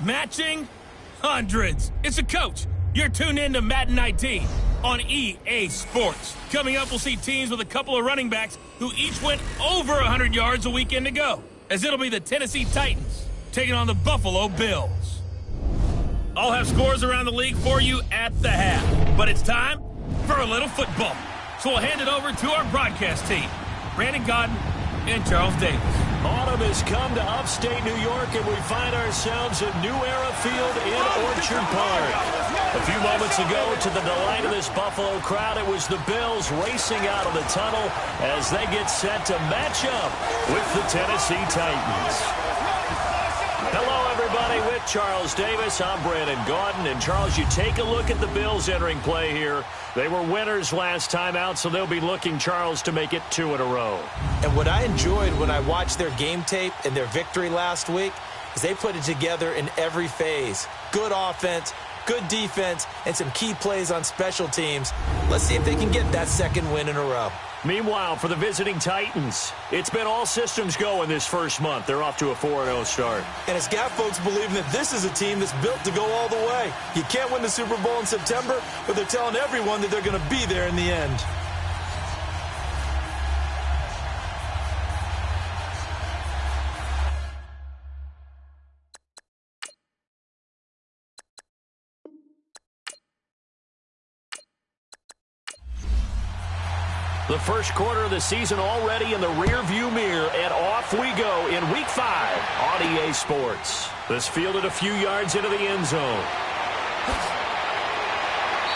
Matching hundreds. It's a coach. You're tuned in to Madden 19 on EA Sports. Coming up, we'll see teams with a couple of running backs who each went over 100 yards a weekend ago, as it'll be the Tennessee Titans taking on the Buffalo Bills. I'll have scores around the league for you at the half, but it's time for a little football. So we'll hand it over to our broadcast team, Brandon Gaudin and Charles Davis. Autumn has come to upstate New York, and we find ourselves at New Era Field in Orchard Park. A few moments ago, to the delight of this Buffalo crowd, it was the Bills racing out of the tunnel as they get set to match up with the Tennessee Titans. Hello, everybody. With Charles Davis, I'm Brandon Gaudin. And, Charles, you take a look at the Bills entering play here. They were winners last time out, so they'll be looking, Charles, to make it 2 in a row. And what I enjoyed when I watched their game tape and their victory last week is they put it together in every phase. Good offense, good defense, and some key plays on special teams. Let's see if they can get that second win in a row. Meanwhile, for the visiting Titans, it's been all systems go in this first month. They're off to a 4-0 start. And it's got folks believing that this is a team that's built to go all the way. You can't win the Super Bowl in September, but they're telling everyone that they're going to be there in the end. The first quarter of the season already in the rearview mirror, and off we go in Week 5 on EA Sports. This fielded a few yards into the end zone.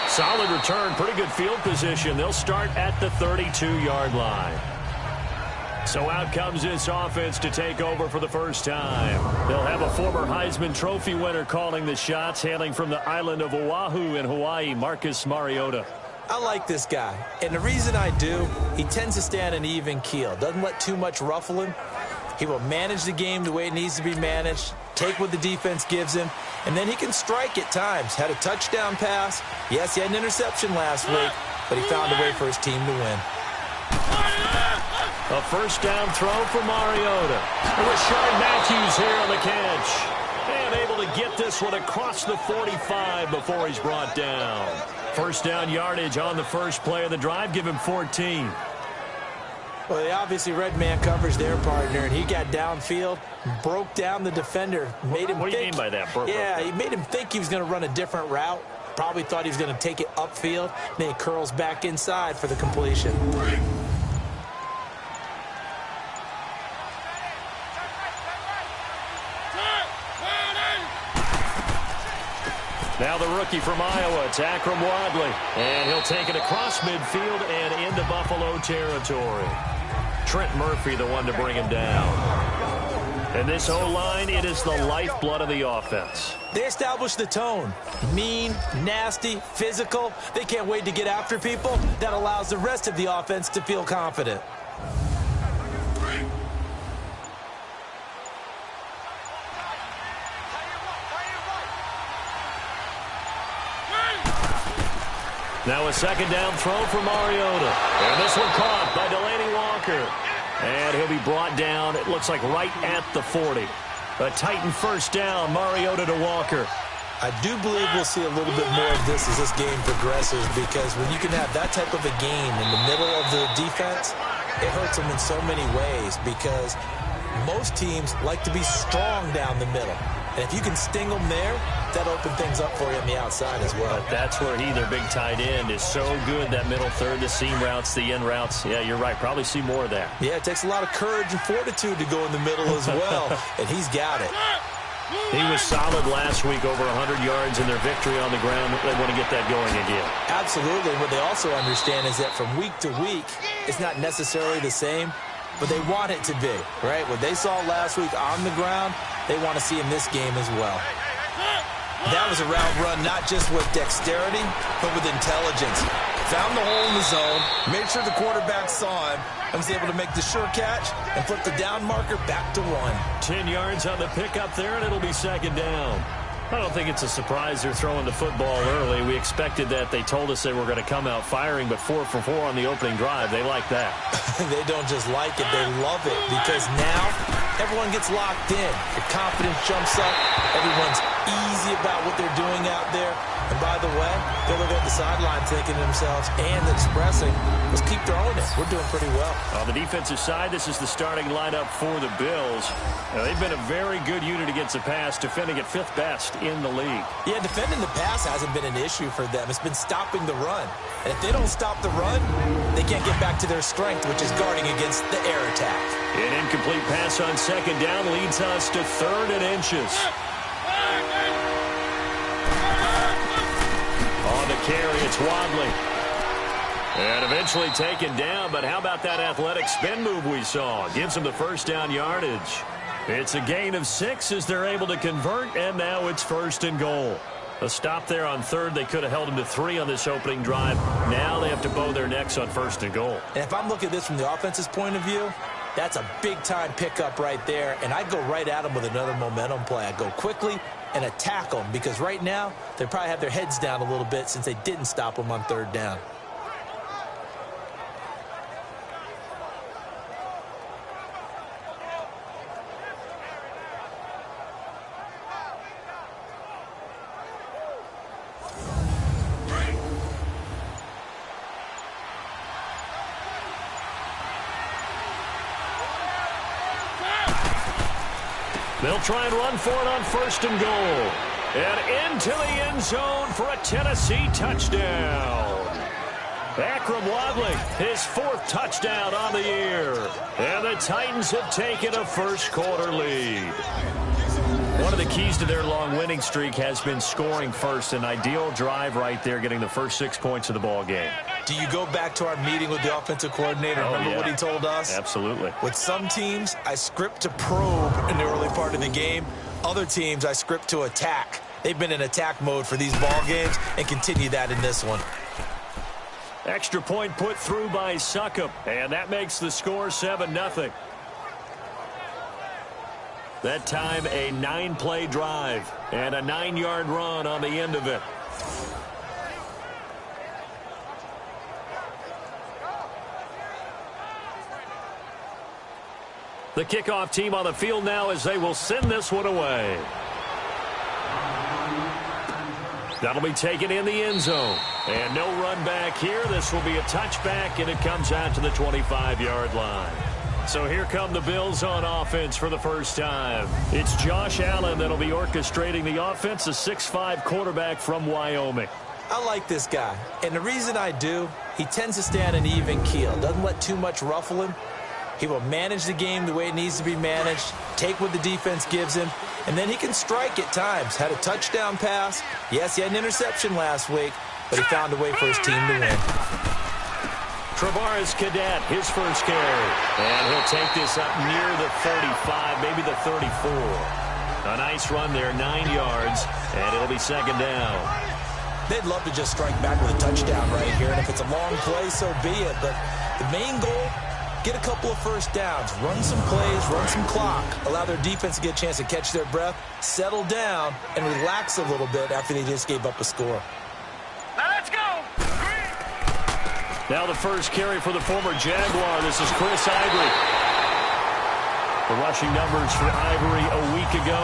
Solid return, pretty good field position. They'll start at the 32-yard line. So out comes this offense to take over for the first time. They'll have a former Heisman Trophy winner calling the shots, hailing from the island of Oahu in Hawaii, Marcus Mariota. I like this guy, and the reason I do, he tends to stand an even keel, doesn't let too much ruffle him. He will manage the game the way it needs to be managed, take what the defense gives him, and then he can strike at times. Had a touchdown pass. Yes, he had an interception last week, but he found a way for his team to win. A first down throw for Mariota. Rashard Matthews here on the catch. And able to get this one across the 45 before he's brought down. First down yardage on the first play of the drive. Give him 14. Well, they obviously read man coverage their partner, and he got downfield, broke down the defender, made him What do you think, mean by that? Yeah, he made him think he was going to run a different route. Probably thought he was going to take it upfield. Then he curls back inside for the completion. Now the rookie from Iowa, it's Akrum Wadley. And he'll take it across midfield and into Buffalo territory. Trent Murphy, the one to bring him down. And this O-line, it is the lifeblood of the offense. They established the tone. Mean, nasty, physical. They can't wait to get after people. That allows the rest of the offense to feel confident. Now a second down throw for Mariota. And this one caught by Delanie Walker. And he'll be brought down, it looks like right at the 40. A Titan first down, Mariota to Walker. I do believe we'll see a little bit more of this as this game progresses, because when you can have that type of a game in the middle of the defense, it hurts them in so many ways, because most teams like to be strong down the middle. And if you can sting them there, that opens things up for you on the outside as well. But that's where their big tight end, is so good, that middle third, the seam routes, the in routes. Yeah, you're right. Probably see more of that. Yeah, it takes a lot of courage and fortitude to go in the middle as well, and he's got it. He was solid last week, over 100 yards in their victory on the ground. They want to get that going again. Absolutely. What they also understand is that from week to week, it's not necessarily the same, but they want it to be, right? What they saw last week on the ground, they want to see in this game as well. That was a route run not just with dexterity, but with intelligence. Found the hole in the zone, made sure the quarterback saw him, and was able to make the sure catch and flip the down marker back to 1. 10 yards on the pickup there, and it'll be second down. I don't think it's a surprise they're throwing the football early. We expected that. They told us they were going to come out firing, but 4 for 4 on the opening drive. They like that. They don't just like it, they love it, because now everyone gets locked in. The confidence jumps up. Everyone's easy about what they're doing out there. And by the way, they're looking at the sideline thinking to themselves and expressing, let's keep throwing it. We're doing pretty well. On the defensive side, this is the starting lineup for the Bills. They've been a very good unit against the pass, defending at 5th best in the league. Yeah, defending the pass hasn't been an issue for them. It's been stopping the run. And if they don't stop the run, they can't get back to their strength, which is guarding against the air attack. An incomplete pass on 2nd down leads us to 3rd and inches. On the carry, it's Wadley. And eventually taken down, but how about that athletic spin move we saw? Gives him the 1st down yardage. It's a gain of 6 as they're able to convert, and now it's 1st and goal. A stop there on 3rd. They could have held him to 3 on this opening drive. Now they have to bow their necks on 1st and goal. And if I'm looking at this from the offense's point of view, that's a big-time pickup right there, and I go right at them with another momentum play. I go quickly and attack them because right now they probably have their heads down a little bit since they didn't stop them on 3rd down. They'll try and run for it on 1st and goal. And into the end zone for a Tennessee touchdown. Akrum Wadley, his 4th touchdown on the year. And the Titans have taken a 1st quarter lead. One of the keys to their long winning streak has been scoring first. An ideal drive right there, getting the first 6 points of the ball game. Do you go back to our meeting with the offensive coordinator? Remember what he told us? Absolutely. With some teams, I script to probe in the early part of the game. Other teams, I script to attack. They've been in attack mode for these ball games and continue that in this one. Extra point put through by Succop, and that makes the score 7-0. That time a 9-play drive and a 9-yard run on the end of it. The kickoff team on the field now as they will send this one away. That'll be taken in the end zone. And no run back here. This will be a touchback, and it comes out to the 25-yard line. So here come the Bills on offense for the first time. It's Josh Allen that'll be orchestrating the offense, a 6'5" quarterback from Wyoming. I like this guy, and the reason I do, he tends to stay on an even keel. Doesn't let too much ruffle him. He will manage the game the way it needs to be managed, take what the defense gives him, and then he can strike at times. Had a touchdown pass. Yes, he had an interception last week, but he found a way for his team to win. Travaris Cadet, his first carry. And he'll take this up near the 35, maybe the 34. A nice run there, 9 yards, and it'll be 2nd down. They'd love to just strike back with a touchdown right here, and if it's a long play, so be it. But the main goal, get a couple of first downs, run some plays, run some clock, allow their defense to get a chance to catch their breath, settle down, and relax a little bit after they just gave up a score. Now let's go! Now the first carry for the former Jaguar. This is Chris Ivory. The rushing numbers for Ivory a week ago.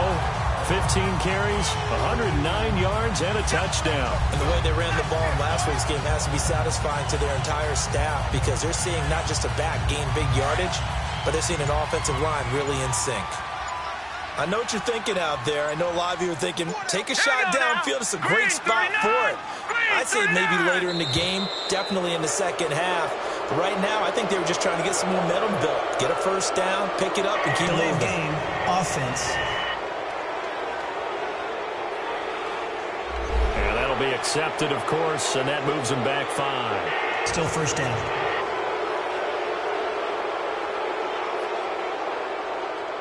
15 carries, 109 yards, and a touchdown. And the way they ran the ball in last week's game has to be satisfying to their entire staff because they're seeing not just a back gain big yardage, but they're seeing an offensive line really in sync. I know what you're thinking out there. I know a lot of you are thinking, take a shot downfield. It's a great spot for it. I'd say maybe later in the game, definitely in the second half. But right now, I think they were just trying to get some momentum built. Get a first down, pick it up, and keep moving. Game, offense. And that'll be accepted, of course, and that moves them back 5. Still first down.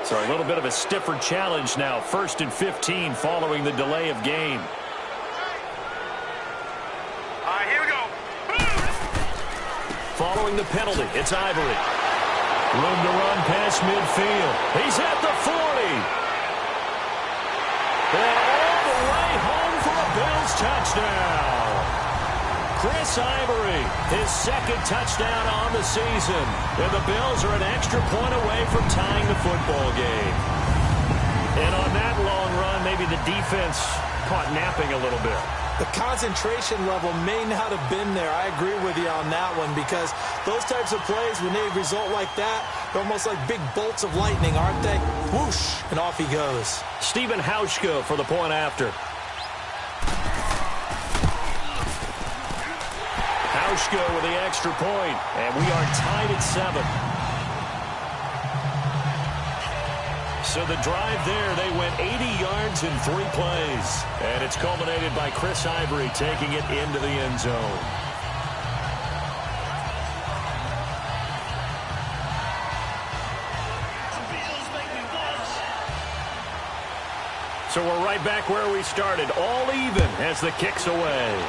So a little bit of a stiffer challenge now. 1st and 15 following the delay of game. All right, here we go. Following the penalty, it's Ivory. Room to run past midfield. He's at the 40. And all the way home for a Bills touchdown. Chris Ivory, his 2nd touchdown on the season. And the Bills are an extra point away from tying the football game. And on that long run, maybe the defense caught napping a little bit. The concentration level may not have been there. I agree with you on that one, because those types of plays, when they result like that, they're almost like big bolts of lightning, aren't they? Whoosh, and off he goes. Stephen Hauschka for the point after. Hauschka with the extra point, and we are tied at 7. So the drive there, they went 80 yards in 3 plays. And it's culminated by Chris Ivory taking it into the end zone. So we're right back where we started, all even as the kick's away.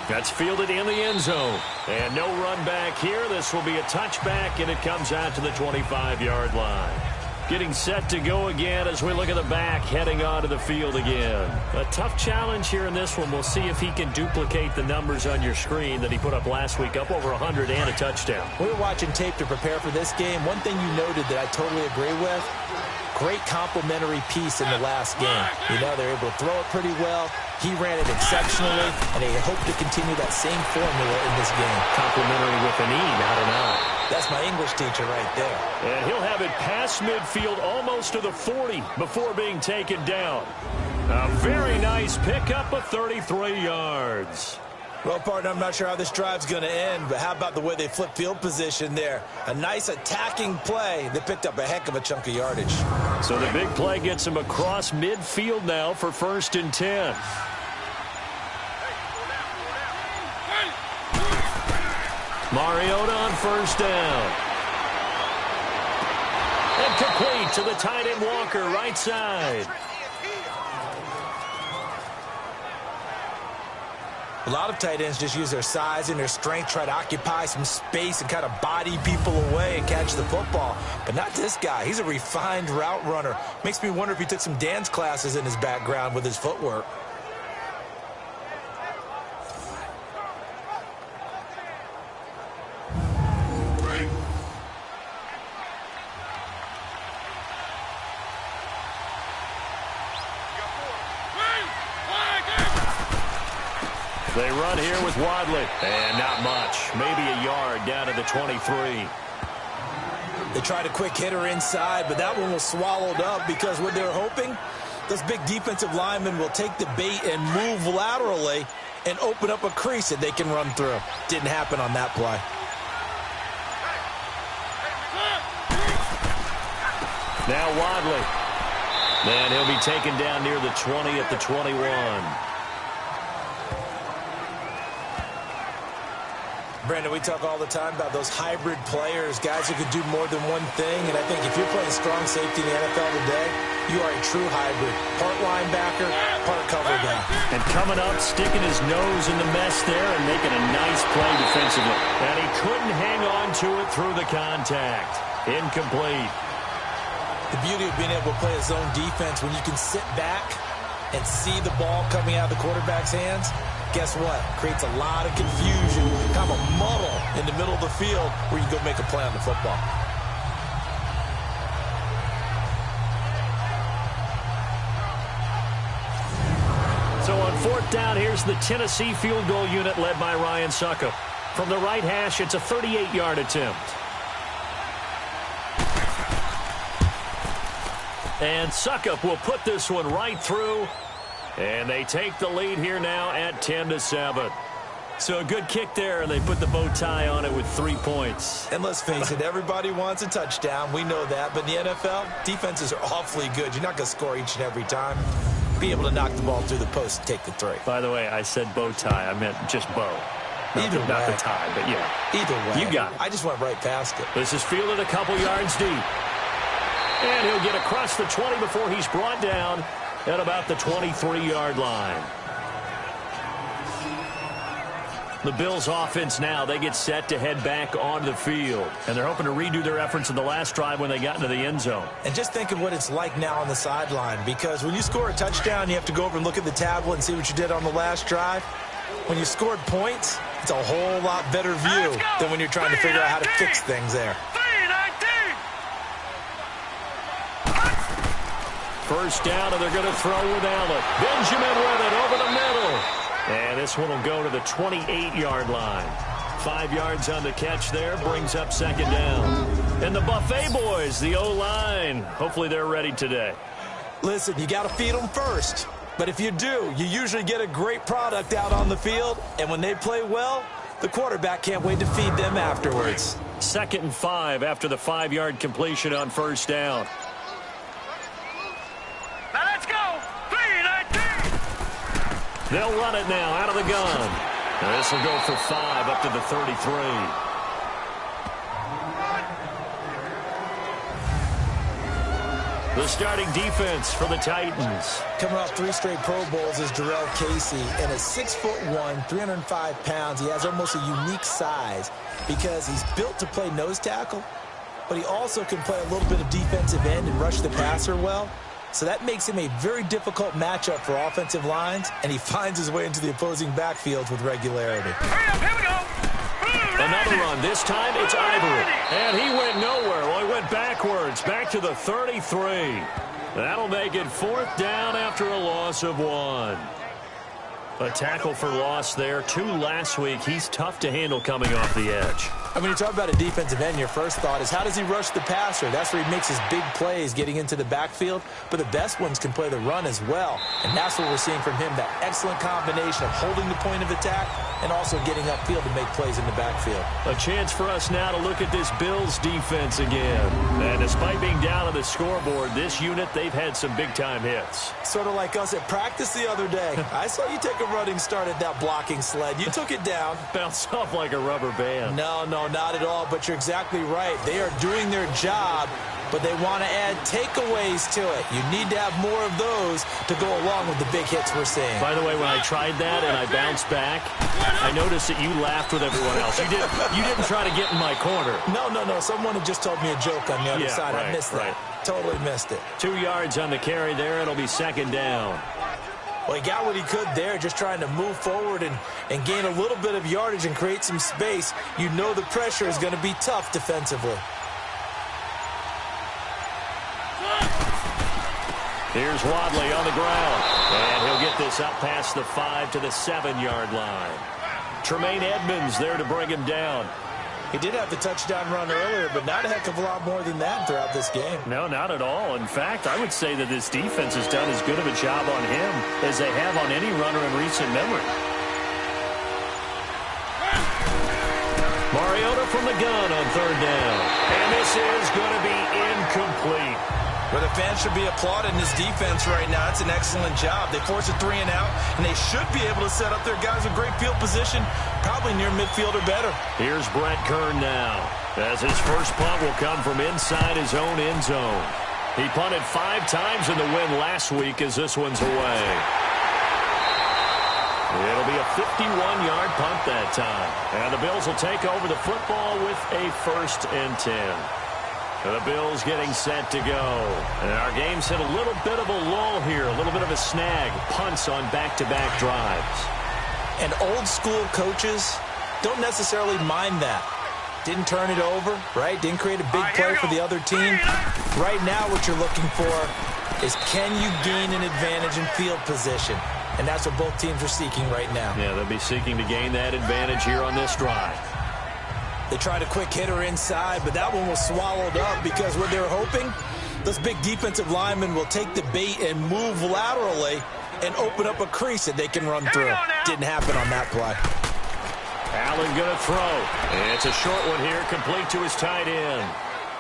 That's fielded in the end zone. And no run back here. This will be a touchback, and it comes out to the 25-yard line. Getting set to go again as we look at the back, heading onto the field again. A tough challenge here in this one. We'll see if he can duplicate the numbers on your screen that he put up last week, up over 100 and a touchdown. We were watching tape to prepare for this game. One thing you noted that I totally agree with, great complimentary piece in the last game. You know, they're able to throw it pretty well. He ran it exceptionally, and they hope to continue that same formula in this game. Complimentary with an E, not an I. That's my English teacher right there. And he'll have it past midfield, almost to the 40, before being taken down. A very nice pickup of 33 yards. Well, partner, I'm not sure how this drive's going to end, but how about the way they flip field position there? A nice attacking play. They picked up a heck of a chunk of yardage. So the big play gets him across midfield now for 1st and 10. Mariota on 1st down. And complete to the tight end Walker, right side. A lot of tight ends just use their size and their strength, try to occupy some space and kind of body people away and catch the football. But not this guy. He's a refined route runner. Makes me wonder if he took some dance classes in his background with his footwork. They run here with Wadley. And not much. Maybe a yard down to the 23. They tried a quick hitter inside, but that one was swallowed up because what they're hoping, those big defensive linemen will take the bait and move laterally and open up a crease that they can run through. Didn't happen on that play. Now Wadley. And he'll be taken down near the 20 at the 21. Brandon, we talk all the time about those hybrid players, guys who can do more than one thing. And I think if you're playing strong safety in the NFL today, you are a true hybrid. Part linebacker, part cover guy. And coming up, sticking his nose in the mess there and making a nice play defensively. And he couldn't hang on to it through the contact. Incomplete. The beauty of being able to play a zone defense when you can sit back and see the ball coming out of the quarterback's hands, guess what? Creates a lot of confusion, kind of a muddle in the middle of the field where you go make a play on the football. So on 4th down, here's the Tennessee field goal unit led by Ryan Succop. From the right hash, it's a 38-yard attempt. And Succop will put this one right through. And they take the lead here now at 10-7. So a good kick there, and they put the bow tie on it with 3 points. And let's face it, everybody wants a touchdown. We know that. But in the NFL, defenses are awfully good. You're not going to score each and every time. Be able to knock the ball through the post and take the 3. By the way, I said bow tie. I meant just bow. Not the tie, but yeah. Either way. You got it. I just went right past it. This is fielded a couple yards deep. And he'll get across the 20 before he's brought down at about the 23-yard line. The Bills offense now, they get set to head back onto the field. And they're hoping to redo their efforts in the last drive when they got into the end zone. And just think of what it's like now on the sideline, because when you score a touchdown, you have to go over and look at the tablet and see what you did on the last drive. When you scored points, it's a whole lot better view than when you're trying to figure out how to fix things there. First down, and they're going to throw with Allen. Benjamin with it over the middle. And this one will go to the 28-yard line. 5 yards on the catch there, brings up second down. And the Buffet boys, the O-line, hopefully they're ready today. Listen, you got to feed them first. But if you do, you usually get a great product out on the field. And when they play well, the quarterback can't wait to feed them afterwards. 2nd and 5 after the 5-yard completion on first down. Now let's go. 3-19. They'll run it now out of the gun. And this will go for 5 up to the 33. The starting defense for the Titans. Coming off 3 straight Pro Bowls is Jarrell Casey, and at 6'1", 305 pounds, he has almost a unique size because he's built to play nose tackle, but he also can play a little bit of defensive end and rush the passer well. So that makes him a very difficult matchup for offensive lines, and he finds his way into the opposing backfields with regularity. Hurry up, here we go. Another run. This time it's Ivory. And he went nowhere. Well, he went backwards. Back to the 33. That'll make it 4th down after a loss of 1. A tackle for loss there. 2 last week. He's tough to handle coming off the edge. And when you talk about a defensive end, your first thought is how does he rush the passer? That's where he makes his big plays getting into the backfield. But the best ones can play the run as well. And that's what we're seeing from him, that excellent combination of holding the point of attack and also getting upfield to make plays in the backfield. A chance for us now to look at this Bills defense again. And despite being down on the scoreboard, this unit, they've had some big-time hits. Sort of like us at practice the other day. I saw you take a running start at that blocking sled. You took it down. Bounced off like a rubber band. No, not at all, but you're exactly right. They are doing their job, but they want to add takeaways to it. You need to have more of those to go along with the big hits we're seeing. By the way, when I tried that and I bounced back, I noticed that you laughed with everyone else. You didn't try to get in my corner. No. Someone had just told me a joke on the other side. Right, I missed that. Totally missed it. 2 yards on the carry there. It'll be second down. Well, he got what he could there, just trying to move forward and gain a little bit of yardage and create some space. You know the pressure is going to be tough defensively. Here's Wadley on the ground. And he'll get this up past the 5 to the 7-yard line. Tremaine Edmonds there to bring him down. He did have the touchdown run earlier, but not a heck of a lot more than that throughout this game. No, not at all. In fact, I would say that this defense has done as good of a job on him as they have on any runner in recent memory. Mariota from the gun on 3rd down. And this is going to be incomplete. Well, the fans should be applauding this defense right now. It's an excellent job. They force a 3-and-out, and they should be able to set up their guys with great field position, probably near midfield or better. Here's Brett Kern now, as his first punt will come from inside his own end zone. He punted 5 times in the win last week as this one's away. It'll be a 51-yard punt that time. And the Bills will take over the football with a 1st and 10. The Bills getting set to go. And our game's hit a little bit of a lull here, a little bit of a snag. Punts on back-to-back drives. And old-school coaches don't necessarily mind that. Didn't turn it over, right? Didn't create a big play for the other team. Right now what you're looking for is can you gain an advantage in field position? And that's what both teams are seeking right now. Yeah, they'll be seeking to gain that advantage here on this drive. They tried a quick hitter inside, but that one was swallowed up because what they were hoping, those big defensive linemen will take the bait and move laterally and open up a crease that they can run through. Didn't happen on that play. Allen going to throw. It's a short one here, complete to his tight end.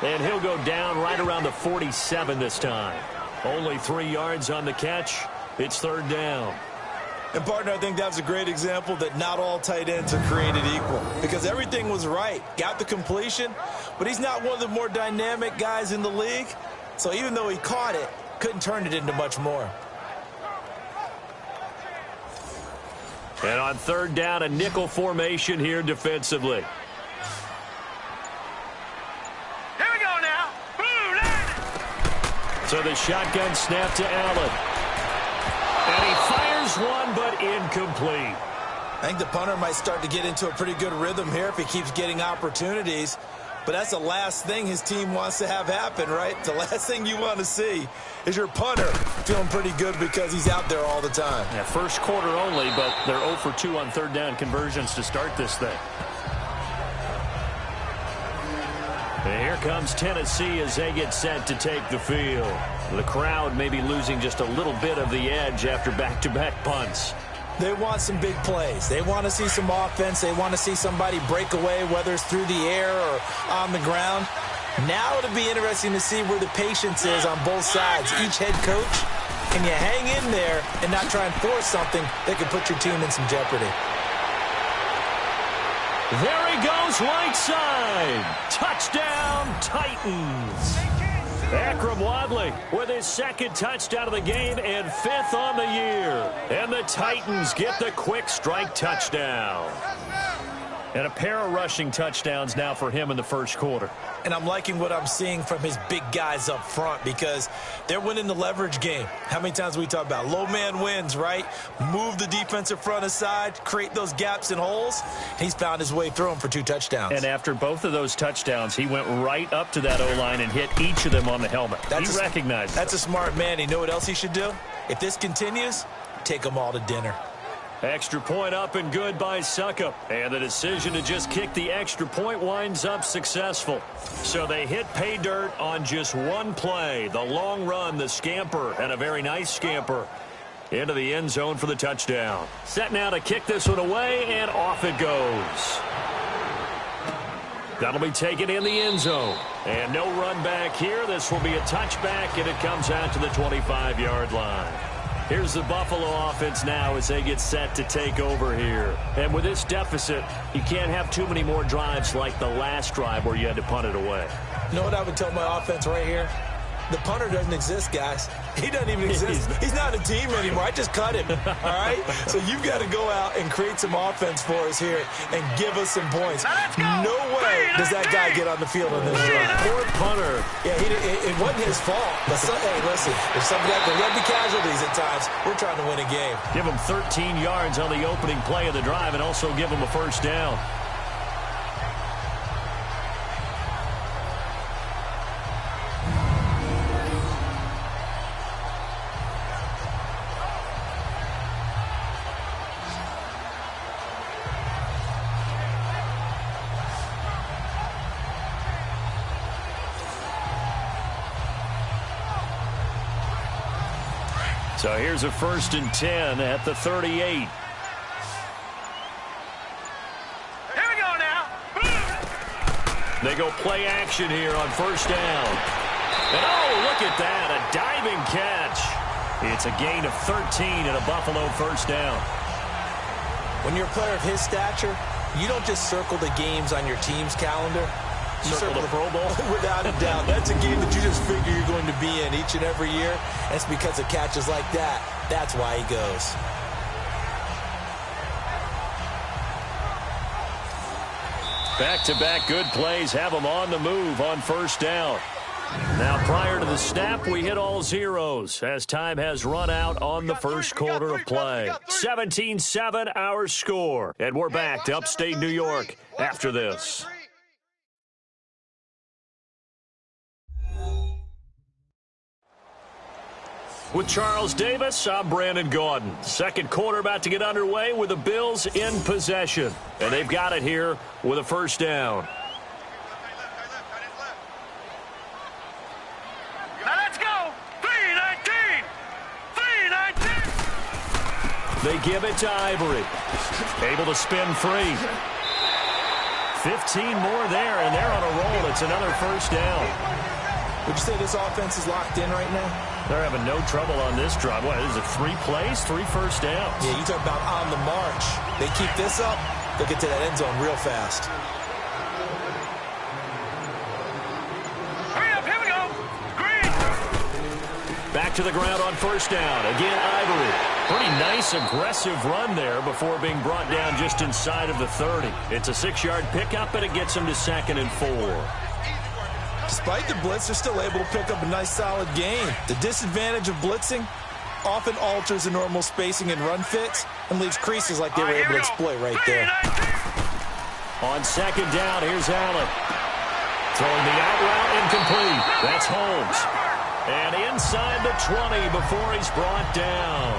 And he'll go down right around the 47 this time. Only 3 yards on the catch. It's 3rd down. And, partner, I think that's a great example that not all tight ends are created equal because everything was right. Got the completion, but he's not one of the more dynamic guys in the league. So even though he caught it, couldn't turn it into much more. And on 3rd down, a nickel formation here defensively. Here we go now. So the shotgun snap to Allen. And he fires one, but incomplete. I think the punter might start to get into a pretty good rhythm here if he keeps getting opportunities. but that's the last thing his team wants to have happen, right? The last thing you want to see is your punter feeling pretty good because he's out there all the time. Yeah, first quarter only, but they're 0 for 2 on third down conversions to start this thing. And here comes Tennessee as they get set to take the field. The crowd may be losing just a little bit of the edge after back-to-back punts. They want some big plays. They want to see some offense. They want to see somebody break away, whether it's through the air or on the ground. Now it'll be interesting to see where the patience is on both sides. Each head coach, can you hang in there and not try and force something that could put your team in some jeopardy? There he goes, right side. Touchdown, Titans. Akrum Wadley with his second touchdown of the game and 5th on the year. And the Titans get the quick strike touchdown. And a pair of rushing touchdowns now for him in the first quarter. And I'm liking what I'm seeing from his big guys up front because they're winning the leverage game. How many times we talk about low man wins, right? Move the defensive front aside, create those gaps and holes. He's found his way through them for 2 touchdowns. And after both of those touchdowns, he went right up to that O-line and hit each of them on the helmet. He recognized That's a smart man. You know what else he should do? If this continues, take them all to dinner. Extra point up and good by Succop. And the decision to just kick the extra point winds up successful. So they hit pay dirt on just one play. The long run, the scamper, and a very nice scamper into the end zone for the touchdown. Set now to kick this one away, and off it goes. That'll be taken in the end zone. And no run back here. This will be a touchback, and it comes out to the 25-yard line. Here's the Buffalo offense now as they get set to take over here. And with this deficit, you can't have too many more drives like the last drive where you had to punt it away. You know what I would tell my offense right here? The punter doesn't exist, guys. He doesn't even exist. He's not a team anymore. I just cut him, all right? So you've got to go out and create some offense for us here and give us some points. No way does that guy get on the field on this drive. Poor punter. Yeah, it wasn't his fault. But hey, listen, if somebody got to be casualties at times, we're trying to win a game. Give him 13 yards on the opening play of the drive and also give him a first down. So here's a 1st and 10 at the 38. Here we go now. They go play action here on first down. And oh, look at that, a diving catch. It's a gain of 13 and a Buffalo first down. When you're a player of his stature, you don't just circle the games on your team's calendar. You circle the Pro Bowl? Without a doubt. That's a game that you just figure you're going to be in each and every year. And it's because of catches like that. That's why he goes. Back-to-back good plays have them on the move on first down. Now, prior to the snap, we hit all zeros as time has run out on the first quarter of play. 17-7 our score. And we're back to upstate New York after this. With Charles Davis, I'm Brandon Gaudin. Second quarter about to get underway with the Bills in possession. And they've got it here with a first down. Now let's go. 3-19. 3-19. They give it to Ivory. Able to spin free. 15 more there, and they're on a roll. It's another first down. Would you say this offense is locked in right now? They're having no trouble on this drive. What is it, 3 plays, 3 first downs? Yeah, you talk about on the march. They keep this up, they'll get to that end zone real fast. Hurry up, here we go. Green. Back to the ground on first down. Again, Ivory. Pretty nice, aggressive run there before being brought down just inside of the 30. It's a 6-yard pickup, and it gets him to 2nd and 4. Despite the blitz, they're still able to pick up a nice, solid gain. The disadvantage of blitzing often alters the normal spacing and run fits and leaves creases like they were able to exploit right there. On second down, here's Allen. Throwing the out route incomplete. That's Holmes. And inside the 20 before he's brought down.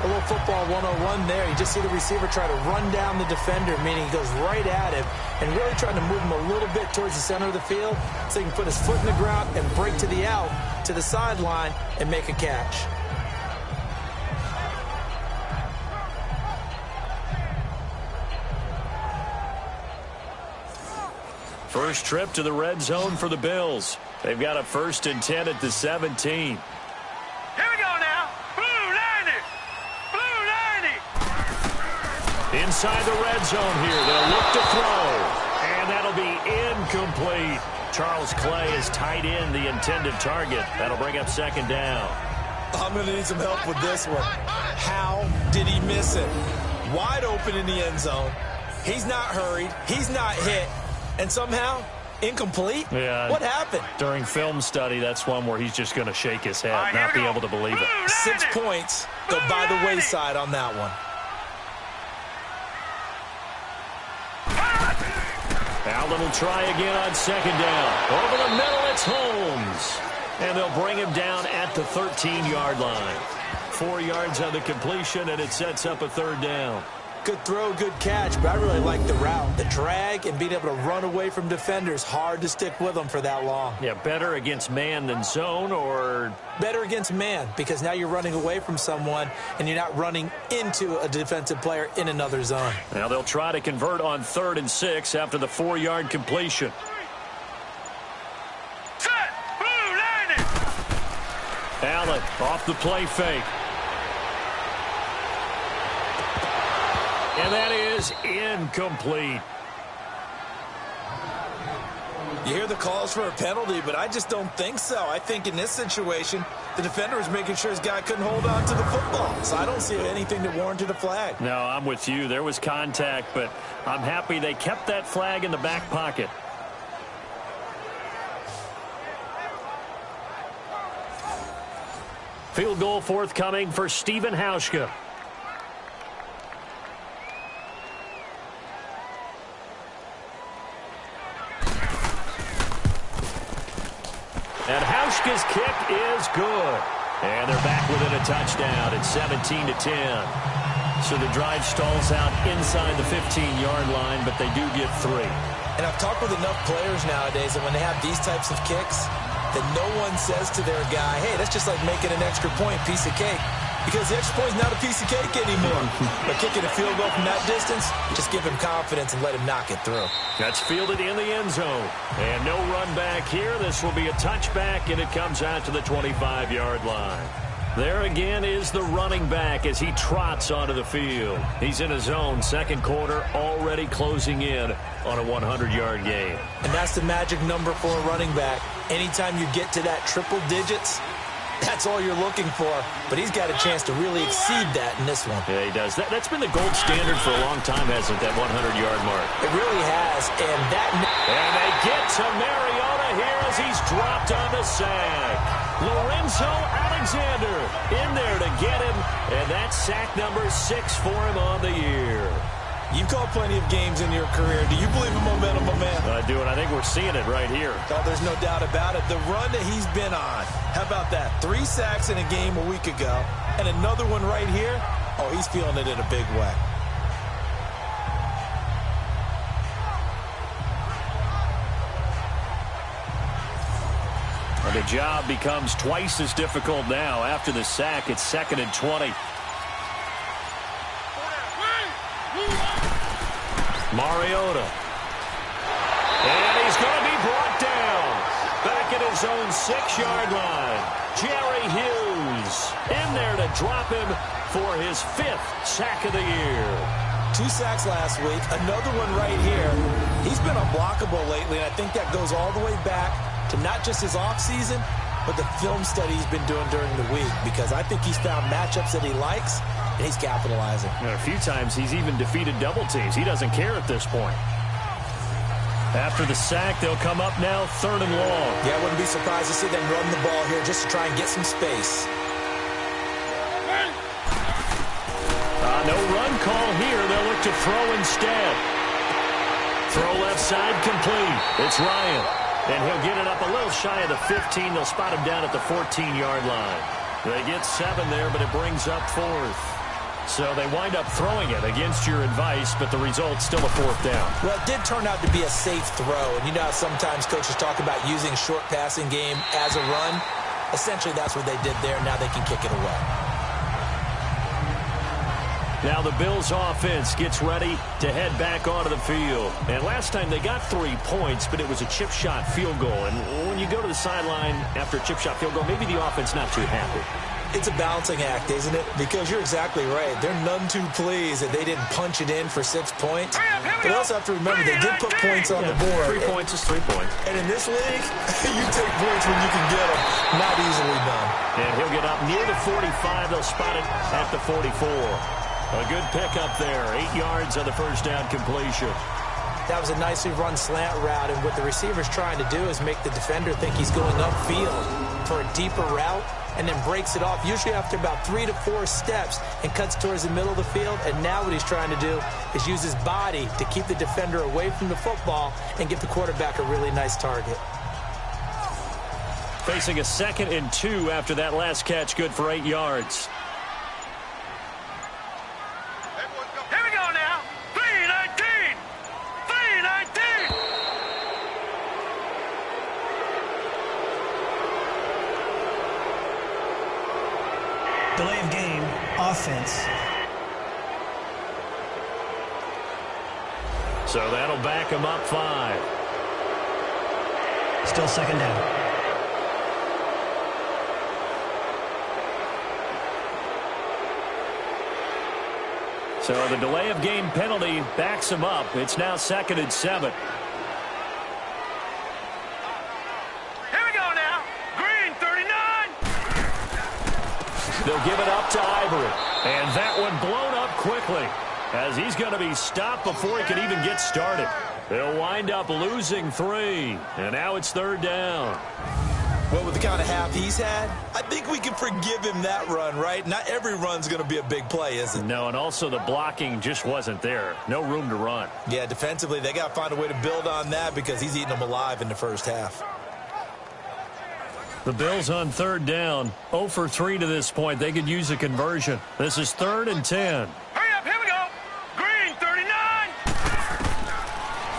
A little football 101 there. You just see the receiver try to run down the defender, meaning he goes right at him and really trying to move him a little bit towards the center of the field so he can put his foot in the ground and break to the out, to the sideline, and make a catch. First trip to the red zone for the Bills. They've got a 1st and 10 at the 17. Here we go now. Blue 90. Blue 90. Inside the red zone here. They'll look to throw. And that'll be incomplete. Charles Clay is tight in the intended target. That'll bring up 2nd down. I'm going to need some help with this one. How did he miss it? Wide open in the end zone. He's not hurried. He's not hit. And somehow, incomplete? Yeah. What happened? During film study, that's one where he's just going to shake his head, not be able to believe it. 6 points go by the wayside on that one. Allen will try again on 2nd down. Over the middle, it's Holmes. And they'll bring him down at the 13-yard line. 4 yards on the completion, and it sets up a 3rd down. Good throw, good catch, but I really like the route. The drag and being able to run away from defenders, hard to stick with them for that long. Yeah, better against man than zone, or? Better against man, because now you're running away from someone and you're not running into a defensive player in another zone. Now they'll try to convert on 3rd and 6 after the 4-yard completion. Set. Blue 90. Allen off the play fake. And that is incomplete. You hear the calls for a penalty, but I just don't think so. I think in this situation, the defender was making sure his guy couldn't hold on to the football. So I don't see anything that warranted a flag. No, I'm with you. There was contact, but I'm happy they kept that flag in the back pocket. Field goal forthcoming for Stephen Hauschka. And Hauschka's kick is good. And they're back within a touchdown at 17-10. So the drive stalls out inside the 15-yard line, but they do get 3. And I've talked with enough players nowadays that when they have these types of kicks, that no one says to their guy, hey, that's just like making an extra point, piece of cake. Because the extra point is not a piece of cake anymore. But kicking a field goal from that distance, just give him confidence and let him knock it through. That's fielded in the end zone. And no run back here. This will be a touchback, and it comes out to the 25-yard line. There again is the running back as he trots onto the field. He's in his zone, 2nd quarter, already closing in on a 100-yard game. And that's the magic number for a running back. Anytime you get to that triple digits, that's all you're looking for. But he's got a chance to really exceed that in this one. Yeah, he does. That's been the gold standard for a long time, hasn't it, that 100-yard mark? It really has. And they get to Mariota here as he's dropped on the sack. Lorenzo Alexander in there to get him. And that's sack number 6 for him on the year. You've called plenty of games in your career. Do you believe in momentum, my man? I do, and I think we're seeing it right here. Oh, there's no doubt about it. The run that he's been on. How about that? 3 sacks in a game a week ago, and another one right here. Oh, he's feeling it in a big way. And the job becomes twice as difficult now. After the sack, it's 2nd and 20. Mariota. And he's going to be brought down. Back at his own 6-yard line. Jerry Hughes in there to drop him for his 5th sack of the year. 2 sacks last week. Another one right here. He's been unblockable lately, and I think that goes all the way back to not just his offseason, but the film study he's been doing during the week, because I think he's found matchups that he likes, and he's capitalizing. A few times he's even defeated double teams. He doesn't care at this point. After the sack, they'll come up now 3rd and long. Yeah, I wouldn't be surprised to see them run the ball here just to try and get some space. No run call here. They'll look to throw instead. Throw left side complete. It's Ryan. And he'll get it up a little shy of the 15. They'll spot him down at the 14-yard line. They get 7 there, but it brings up 4th. So they wind up throwing it against your advice, but the result's still a 4th down. Well, it did turn out to be a safe throw. And you know how sometimes coaches talk about using short passing game as a run? Essentially, that's what they did there. Now they can kick it away. Now the Bills offense gets ready to head back onto the field. And last time they got 3 points, but it was a chip shot field goal. And when you go to the sideline after a chip shot field goal, maybe the offense not too happy. It's a balancing act, isn't it? Because you're exactly right. They're none too pleased that they didn't punch it in for 6 points. But you also have to remember they did put points on the board. 3 points is 3 points. And in this league, you take points when you can get them. Not easily done. And he'll get up near the 45. They'll spot it at the 44. A good pickup there. 8 yards on the first down completion. That was a nicely run slant route, and what the receiver's trying to do is make the defender think he's going upfield for a deeper route, and then breaks it off, usually after about 3 to 4 steps, and cuts towards the middle of the field. And now what he's trying to do is use his body to keep the defender away from the football and give the quarterback a really nice target. Facing a 2nd and 2 after that last catch, good for 8 yards. Here we go now. 3-19. 3-19. Delay of game, offense. So that'll back him up 5. Still 2nd down. So the delay of game penalty backs him up. It's now 2nd and 7. Here we go now. Green 39. They'll give it up to Ivory. And that one blown up quickly as he's going to be stopped before he can even get started. They'll wind up losing 3. And now it's 3rd down. Well, with the kind of half he's had, I think we can forgive him that run, right? Not every run's going to be a big play, is it? No, and also the blocking just wasn't there. No room to run. Yeah, defensively, they got to find a way to build on that because he's eating them alive in the first half. The Bills on 3rd down, 0 for 3 to this point. They could use a conversion. This is 3rd and 10. Hurry up, here we go. Green 39.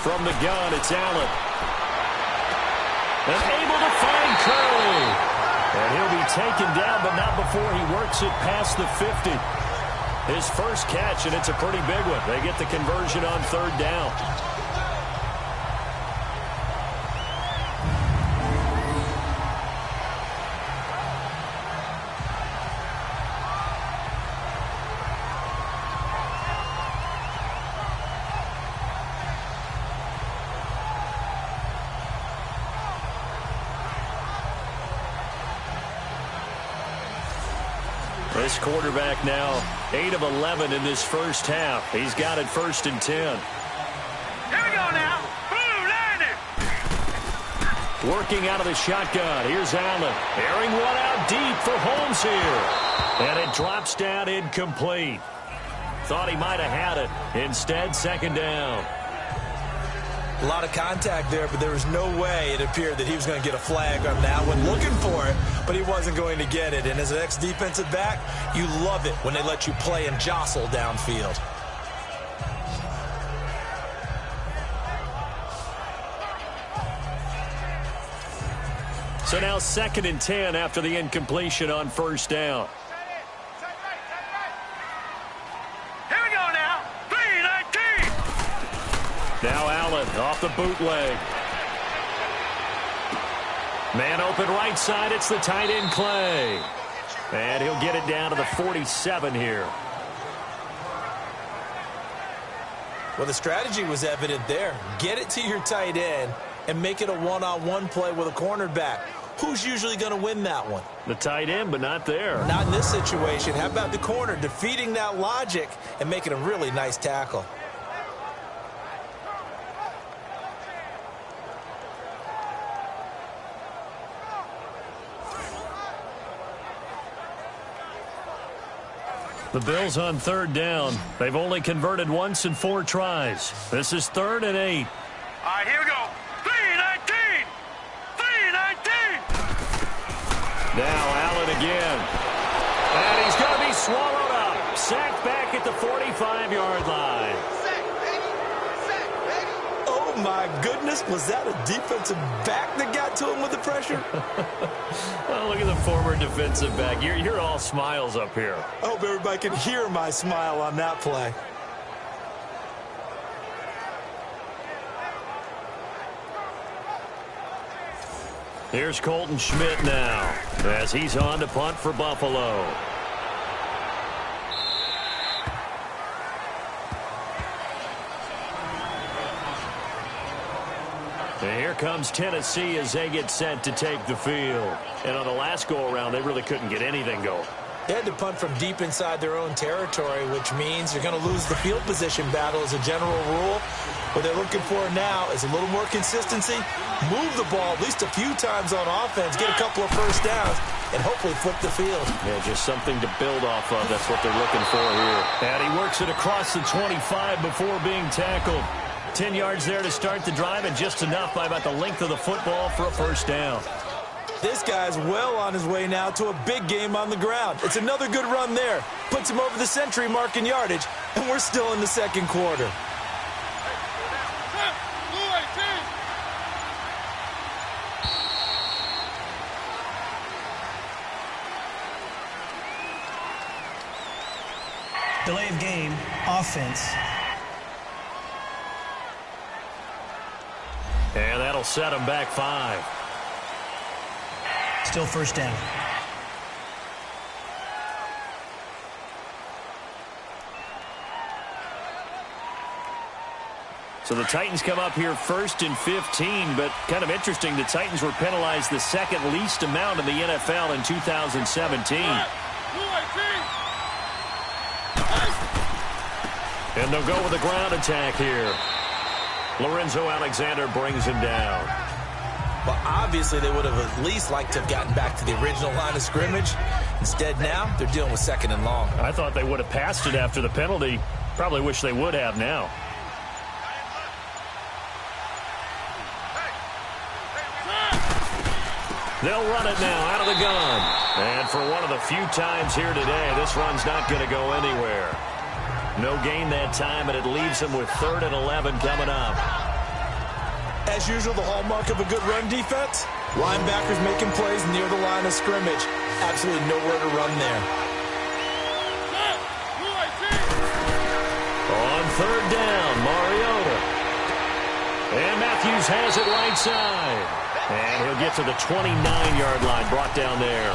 From the gun, it's Allen. And able to find Curry. And he'll be taken down, but not before he works it past the 50. His first catch, and it's a pretty big one. They get the conversion on 3rd down. This quarterback now 8 of 11 in this first half. He's got it 1st and 10. Here we go now. Blue 90. Working out of the shotgun. Here's Allen. Airing one out deep for Holmes here. And it drops down incomplete. Thought he might have had it. Instead, 2nd down. A lot of contact there, but there was no way it appeared that he was going to get a flag on that one. Looking for it, but he wasn't going to get it. And as an ex-defensive back, you love it when they let you play and jostle downfield. So now 2nd and 10 after the incompletion on 1st down. Here we go now. 3-19. Now Allen off the bootleg. Man open right side. It's the tight end Clay. And he'll get it down to the 47 here. Well, the strategy was evident there. Get it to your tight end and make it a one-on-one play with a cornerback. Who's usually going to win that one? The tight end, but not there. Not in this situation. How about the corner defeating that logic and making a really nice tackle? The Bills on 3rd down. They've only converted once in 4 tries. This is 3rd and 8. All right, here we go. 319! 319! Now Allen again. And he's going to be swallowed up. Sacked back at the 45-yard line. Oh, my goodness. Was that a defensive back that got to him with the pressure? Oh, look at the former defensive back. You're all smiles up here. I hope everybody can hear my smile on that play. Here's Colton Schmidt now as he's on to punt for Buffalo. And here comes Tennessee as they get set to take the field. And on the last go-around, they really couldn't get anything going. They had to punt from deep inside their own territory, which means you're going to lose the field position battle as a general rule. What they're looking for now is a little more consistency, move the ball at least a few times on offense, get a couple of first downs, and hopefully flip the field. Yeah, just something to build off of. That's what they're looking for here. And he works it across the 25 before being tackled. 10 yards there to start the drive, and just enough by about the length of the football for a first down. This guy's well on his way now to a big game on the ground. It's another good run there. Puts him over the century mark in yardage, and we're still in the second quarter. Delay of game, offense. And that'll set him back 5. Still first down. So the Titans come up here first and 15, but kind of interesting, the Titans were penalized the second least amount in the NFL in 2017. And they'll go with a ground attack here. Lorenzo Alexander brings him down. Well, obviously they would have at least liked to have gotten back to the original line of scrimmage. Instead now, they're dealing with second and long. I thought they would have passed it after the penalty. Probably wish they would have now. They'll run it now out of the gun. And for one of the few times here today, this run's not going to go anywhere. No gain that time, and it leaves them with 3rd and 11 coming up. As usual, the hallmark of a good run defense, linebackers making plays near the line of scrimmage. Absolutely nowhere to run there. On 3rd down, Mariota. And Matthews has it right side. And he'll get to the 29-yard line, brought down there.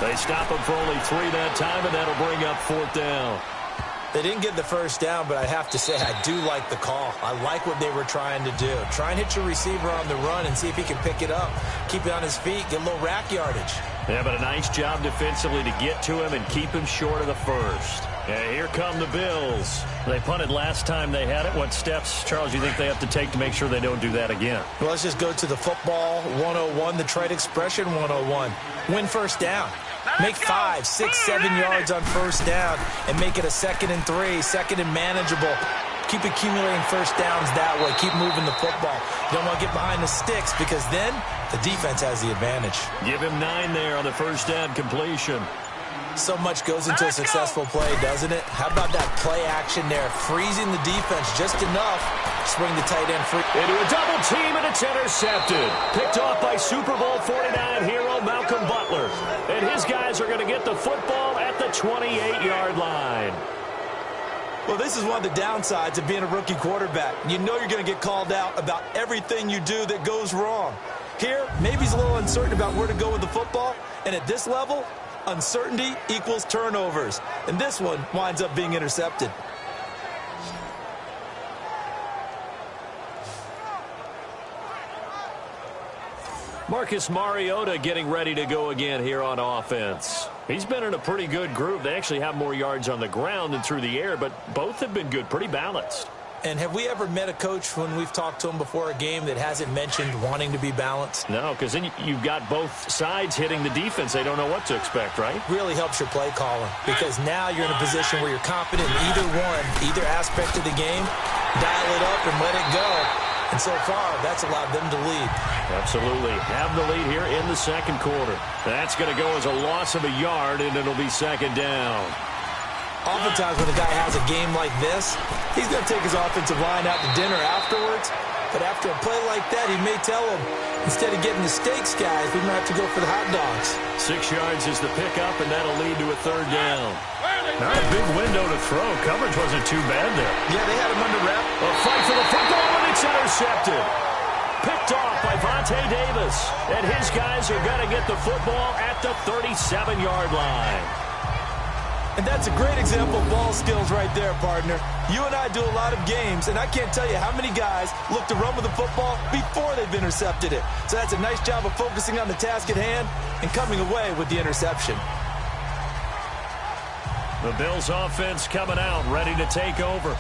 They stop him for only 3 that time, and that'll bring up 4th down. They didn't get the first down, but I have to say I do like the call. I like what they were trying to do. Try and hit your receiver on the run and see if he can pick it up. Keep it on his feet, get a little rack yardage. Yeah, but a nice job defensively to get to him and keep him short of the first. Yeah, here come the Bills. They punted last time they had it. What steps, Charles, you think they have to take to make sure they don't do that again? Well, let's just go to the football 101, the trade expression 101. Win first down. Make 5, 6, 7 yards on first down and make it a 2nd and 3, 2nd and manageable. Keep accumulating first downs that way. Keep moving the football. You don't want to get behind the sticks because then the defense has the advantage. Give him 9 there on the first down completion. So much goes into a successful play, doesn't it? How about that play action there? Freezing the defense just enough to swing the tight end free. Into a double team, and it's intercepted. Picked off by Super Bowl 49 hero Malcolm Butler. And his guys are going to get the football at the 28-yard line. Well, this is one of the downsides of being a rookie quarterback. You know you're going to get called out about everything you do that goes wrong. Here, maybe he's a little uncertain about where to go with the football. And at this level, uncertainty equals turnovers. And this one winds up being intercepted. Marcus Mariota getting ready to go again here on offense. He's been in a pretty good group. They actually have more yards on the ground than through the air, but both have been good, pretty balanced. And have we ever met a coach when we've talked to him before a game that hasn't mentioned wanting to be balanced? No, because then you've got both sides hitting the defense. They don't know what to expect, right? Really helps your play calling because now you're in a position where you're confident in either aspect of the game. Dial it up and let it go. And so far, that's allowed them to lead. Absolutely. Have the lead here in the second quarter. That's going to go as a loss of a yard, and it'll be second down. Oftentimes when a guy has a game like this, he's going to take his offensive line out to dinner afterwards. But after a play like that, he may tell them, instead of getting the steaks, guys, we might have to go for the hot dogs. 6 yards is the pickup, and that'll lead to a third down. Not a big window to throw. Coverage wasn't too bad there. Yeah, they had him under wrap. A fight for the football, and it's intercepted. Picked off by Vontae Davis. And his guys are going to get the football at the 37-yard line. And that's a great example of ball skills right there, partner. You and I do a lot of games, and I can't tell you how many guys look to run with the football before they've intercepted it. So that's a nice job of focusing on the task at hand and coming away with the interception. The Bills offense coming out, ready to take over.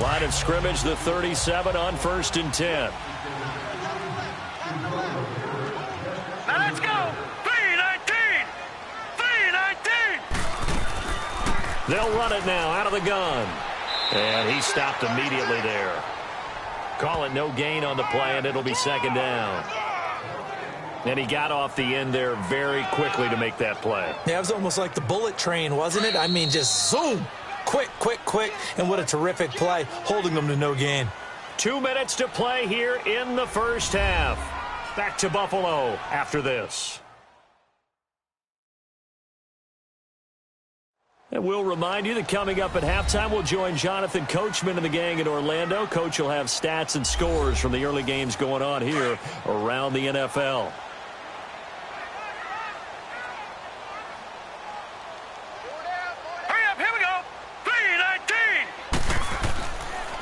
Line of scrimmage, the 37 on 1st and 10. Now let's go. 3-19. 3-19. They'll run it now out of the gun. And he stopped immediately there. Call it no gain on the play, and it'll be second down. And he got off the end there very quickly to make that play. Yeah, it was almost like the bullet train, wasn't it? I mean, just zoom. Quick, quick, quick. And what a terrific play, holding them to no gain. 2 minutes to play here in the first half. Back to Buffalo after this. And we'll remind you that coming up at halftime, we'll join Jonathan Coachman and the gang in Orlando. Coach will have stats and scores from the early games going on here around the NFL.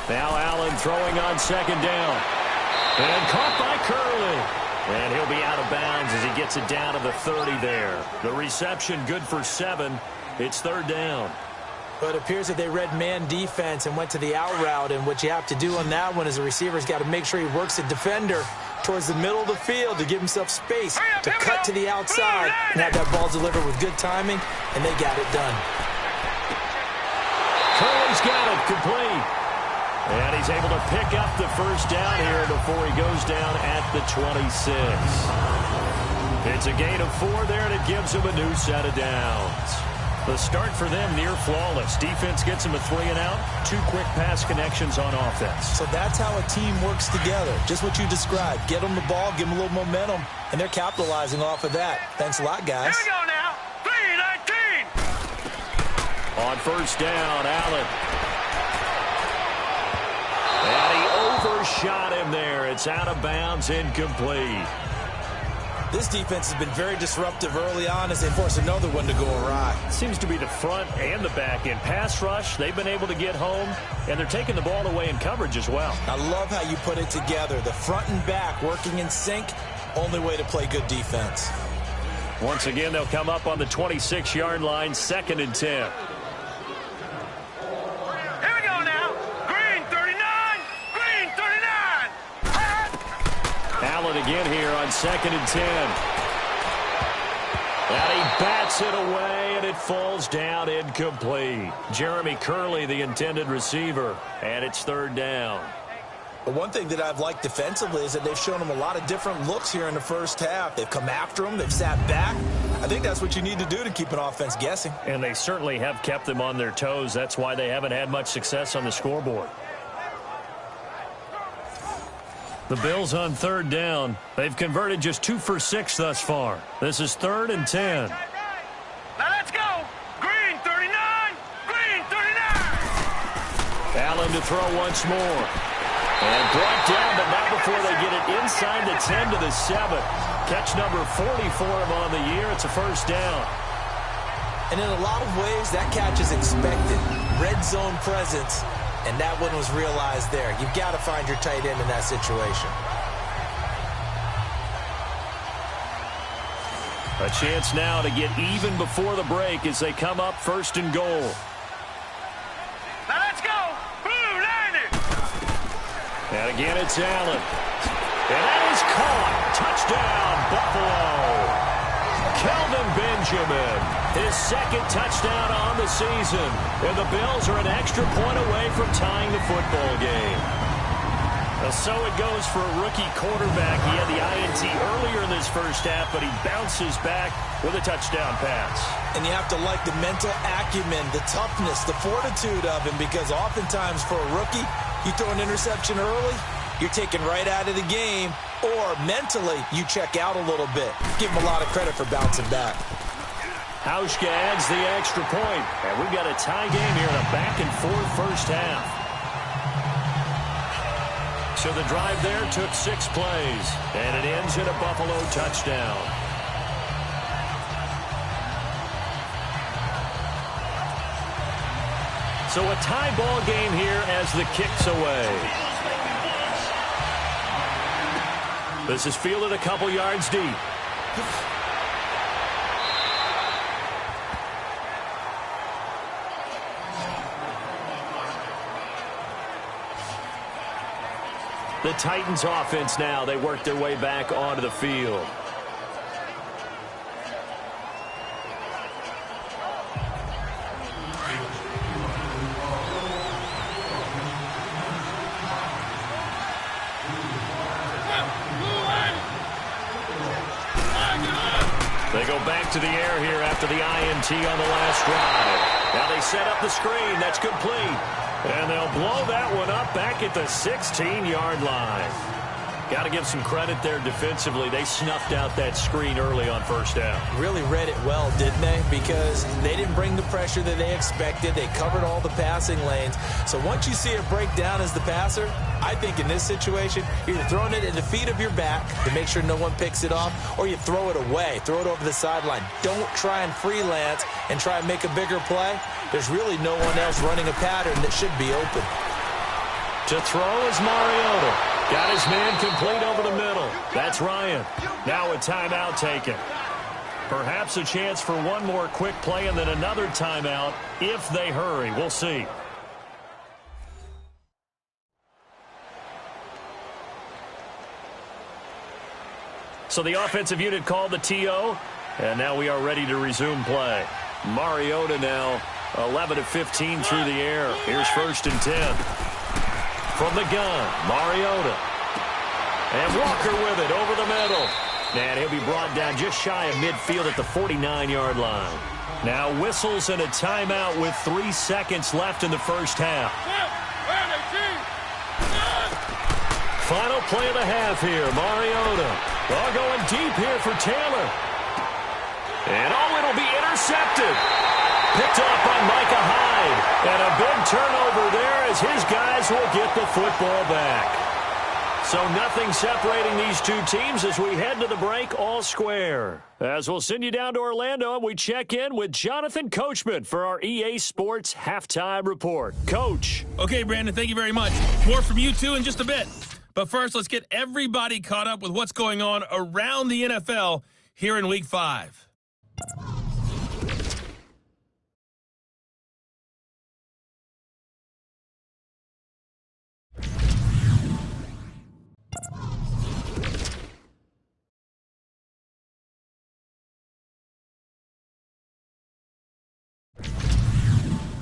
Now Allen throwing on second down. And caught by Curley. And he'll be out of bounds as he gets it down to the 30 there. The reception good for 7. It's third down. But it appears that they read man defense and went to the out route. And what you have to do on that one is the receiver's got to make sure he works the defender towards the middle of the field to give himself space to cut to the outside and have that ball delivered with good timing. And they got it done. Curley's got it complete. And he's able to pick up the first down here before he goes down at the 26. It's a gain of 4 there, and it gives him a new set of downs. The start for them near flawless. Defense gets him a 3-and-out, 2 quick pass connections on offense. So that's how a team works together. Just what you described. Get them the ball, give them a little momentum, and they're capitalizing off of that. Thanks a lot, guys. Here we go now. 3-19. On first down, Allen. And he overshot him there. It's out of bounds, incomplete. This defense has been very disruptive early on as they force another one to go awry. Seems to be the front and the back end. Pass rush, they've been able to get home, and they're taking the ball away in coverage as well. I love how you put it together. The front and back working in sync, only way to play good defense. Once again, they'll come up on the 26-yard line, 2nd and 10. Allen again here on 2nd and 10. And he bats it away, and it falls down incomplete. Jeremy Curley, the intended receiver, and it's third down. But one thing that I've liked defensively is that they've shown them a lot of different looks here in the first half. They've come after them. They've sat back. I think that's what you need to do to keep an offense guessing. And they certainly have kept them on their toes. That's why they haven't had much success on the scoreboard. The Bills on third down. They've converted just 2 for 6 thus far. This is 3rd and 10. Now let's go. Green 39. Green 39. Allen to throw once more. And brought down, but not before they get it inside the 10 to the 7. Catch number 40 for him on the year. It's a first down. And in a lot of ways, that catch is expected. Red zone presence. And that one was realized there. You've got to find your tight end in that situation. A chance now to get even before the break as they come up 1st and goal. Now let's go. Blue Lightning. And again, it's Allen. And that is caught. Touchdown, Buffalo. Kelvin Benjamin. His second touchdown on the season. And the Bills are an extra point away from tying the football game. Well, so it goes for a rookie quarterback. He had the INT earlier in this first half, but he bounces back with a touchdown pass. And you have to like the mental acumen, the toughness, the fortitude of him, because oftentimes for a rookie, you throw an interception early, you're taken right out of the game, or mentally, you check out a little bit. Give him a lot of credit for bouncing back. Hauschka adds the extra point, and we've got a tie game here in a back-and-forth first half. So the drive there took 6 plays, and it ends in a Buffalo touchdown. So a tie ball game here as the kick's away. This is fielded a couple yards deep. The Titans offense now, they work their way back onto the field. They go back to the air here after the INT on the last drive. Now they set up the screen. That's complete. And they'll blow that one up back at the 16-yard line. Got to give some credit there defensively. They snuffed out that screen early on first down. Really read it well, didn't they? Because they didn't bring the pressure that they expected. They covered all the passing lanes. So once you see it break down as the passer, I think in this situation, you're either throwing it in the feet of your back to make sure no one picks it off, or you throw it away, throw it over the sideline. Don't try and freelance and try and make a bigger play. There's really no one else running a pattern that should be open. To throw is Mariota. Got his man complete over the middle. That's Ryan. Now a timeout taken. Perhaps a chance for one more quick play and then another timeout if they hurry. We'll see. So the offensive unit called the TO, and now we are ready to resume play. Mariota now 11 of 15 through the air. Here's 1st and 10. From the gun, Mariota. And Walker with it over the middle. And he'll be brought down just shy of midfield at the 49-yard line. Now whistles and a timeout with 3 seconds left in the first half. Final play of the half here, Mariota. Well, going deep here for Taylor. And it'll be intercepted. Picked off by Micah Hyde. And a big turnover there as his guys will get the football back. So nothing separating these two teams as we head to the break all square. As we'll send you down to Orlando, and we check in with Jonathan Coachman for our EA Sports Halftime Report. Coach. Okay, Brandon, thank you very much. More from you two in just a bit. But first, let's get everybody caught up with what's going on around the NFL here in Week 5.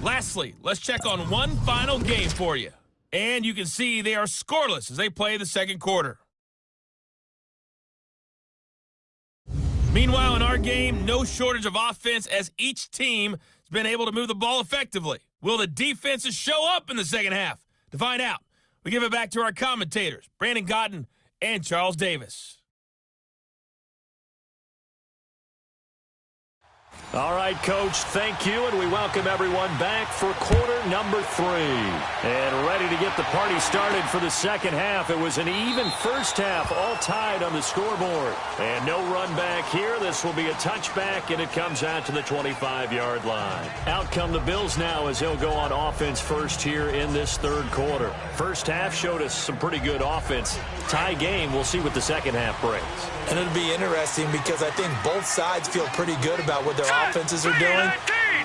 Lastly, let's check on one final game for you. And you can see they are scoreless as they play the second quarter. Meanwhile, in our game, no shortage of offense as each team has been able to move the ball effectively. Will the defenses show up in the second half? To find out, we give it back to our commentators, Brandon Gaudin and Charles Davis. All right, Coach, thank you, and we welcome everyone back for quarter number 3. And ready to get the party started for the second half. It was an even first half, all tied on the scoreboard. And no run back here. This will be a touchback, and it comes out to the 25-yard line. Out come the Bills now as they'll go on offense first here in this third quarter. First half showed us some pretty good offense. Tie game, we'll see what the second half brings. And it'll be interesting because I think both sides feel pretty good about what their offenses are doing.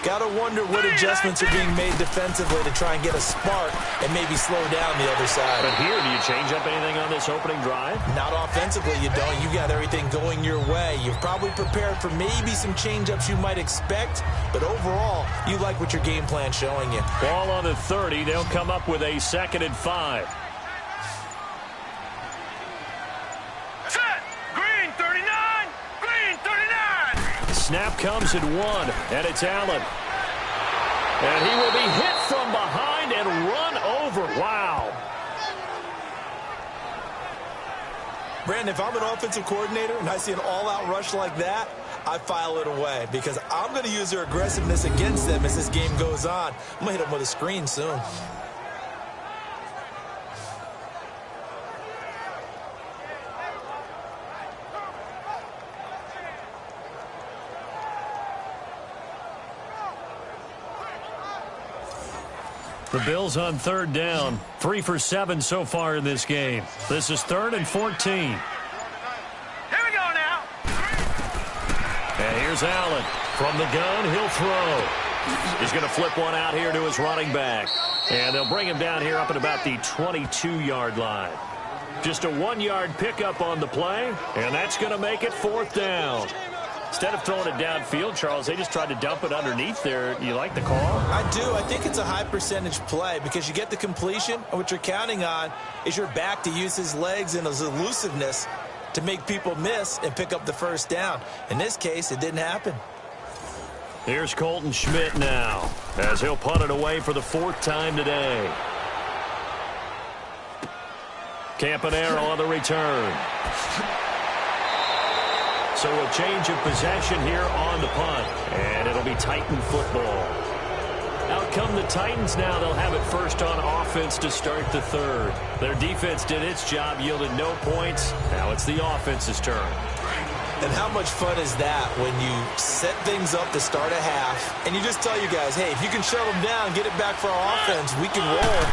Got to wonder what adjustments are being made defensively to try and get a spark and maybe slow down the other side. But here, do you change up anything on this opening drive? Not offensively, you don't. You got everything going your way. You've probably prepared for maybe some change-ups you might expect, but overall, you like what your game plan's showing you. Ball on the 30. They'll come up with a 2nd and 5. Set. Green 39. Green 39. Snap comes at 1, and it's Allen. And he will be hit from behind and run over. Wow. Brandon, if I'm an offensive coordinator and I see an all-out rush like that, I file it away because I'm going to use their aggressiveness against them as this game goes on. I'm going to hit them with a screen soon. The Bills on 3rd down. 3 for 7 so far in this game. This is 3rd and 14. Here we go now. And here's Allen. From the gun, he'll throw. He's going to flip one out here to his running back. And they'll bring him down here up at about the 22-yard line. Just a 1-yard pickup on the play, and that's going to make it 4th down. Instead of throwing it downfield, Charles, they just tried to dump it underneath there. You like the call? I do. I think it's a high-percentage play because you get the completion, and what you're counting on is your back to use his legs and his elusiveness to make people miss and pick up the 1st down. In this case, it didn't happen. Here's Colton Schmidt now as he'll punt it away for the 4th time today. Campanaro on the return. So a change of possession here on the punt, and it'll be Titan football. Out come the Titans now. They'll have it first on offense to start the 3rd. Their defense did its job, yielded no points. Now it's the offense's turn. And how much fun is that when you set things up to start a half, and you just tell you guys, hey, if you can shut them down, get it back for our offense, we can roll.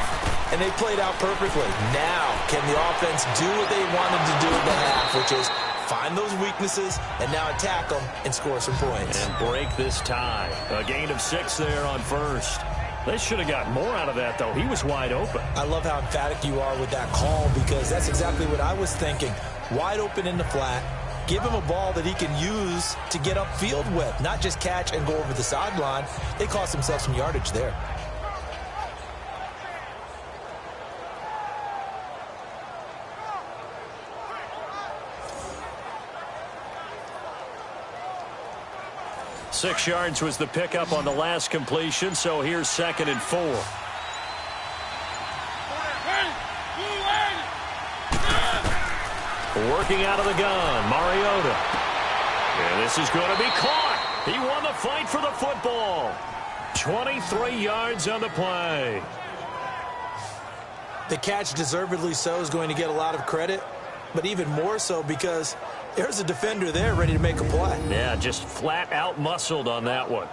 And they played out perfectly. Now, can the offense do what they wanted to do in the half, which is find those weaknesses and now attack them and score some points. And break this tie. A gain of 6 there on 1st. They should have got more out of that, though. He was wide open. I love how emphatic you are with that call because that's exactly what I was thinking. Wide open in the flat. Give him a ball that he can use to get upfield with, not just catch and go over the sideline. They cost themselves some yardage there. Six yards was the pickup on the last completion, so here's 2nd and 4. Working out of the gun, Mariota. And this is going to be caught. He won the fight for the football. 23 yards on the play. The catch, deservedly so, is going to get a lot of credit, but even more so because there's a defender there ready to make a play. Yeah, just flat out muscled on that one.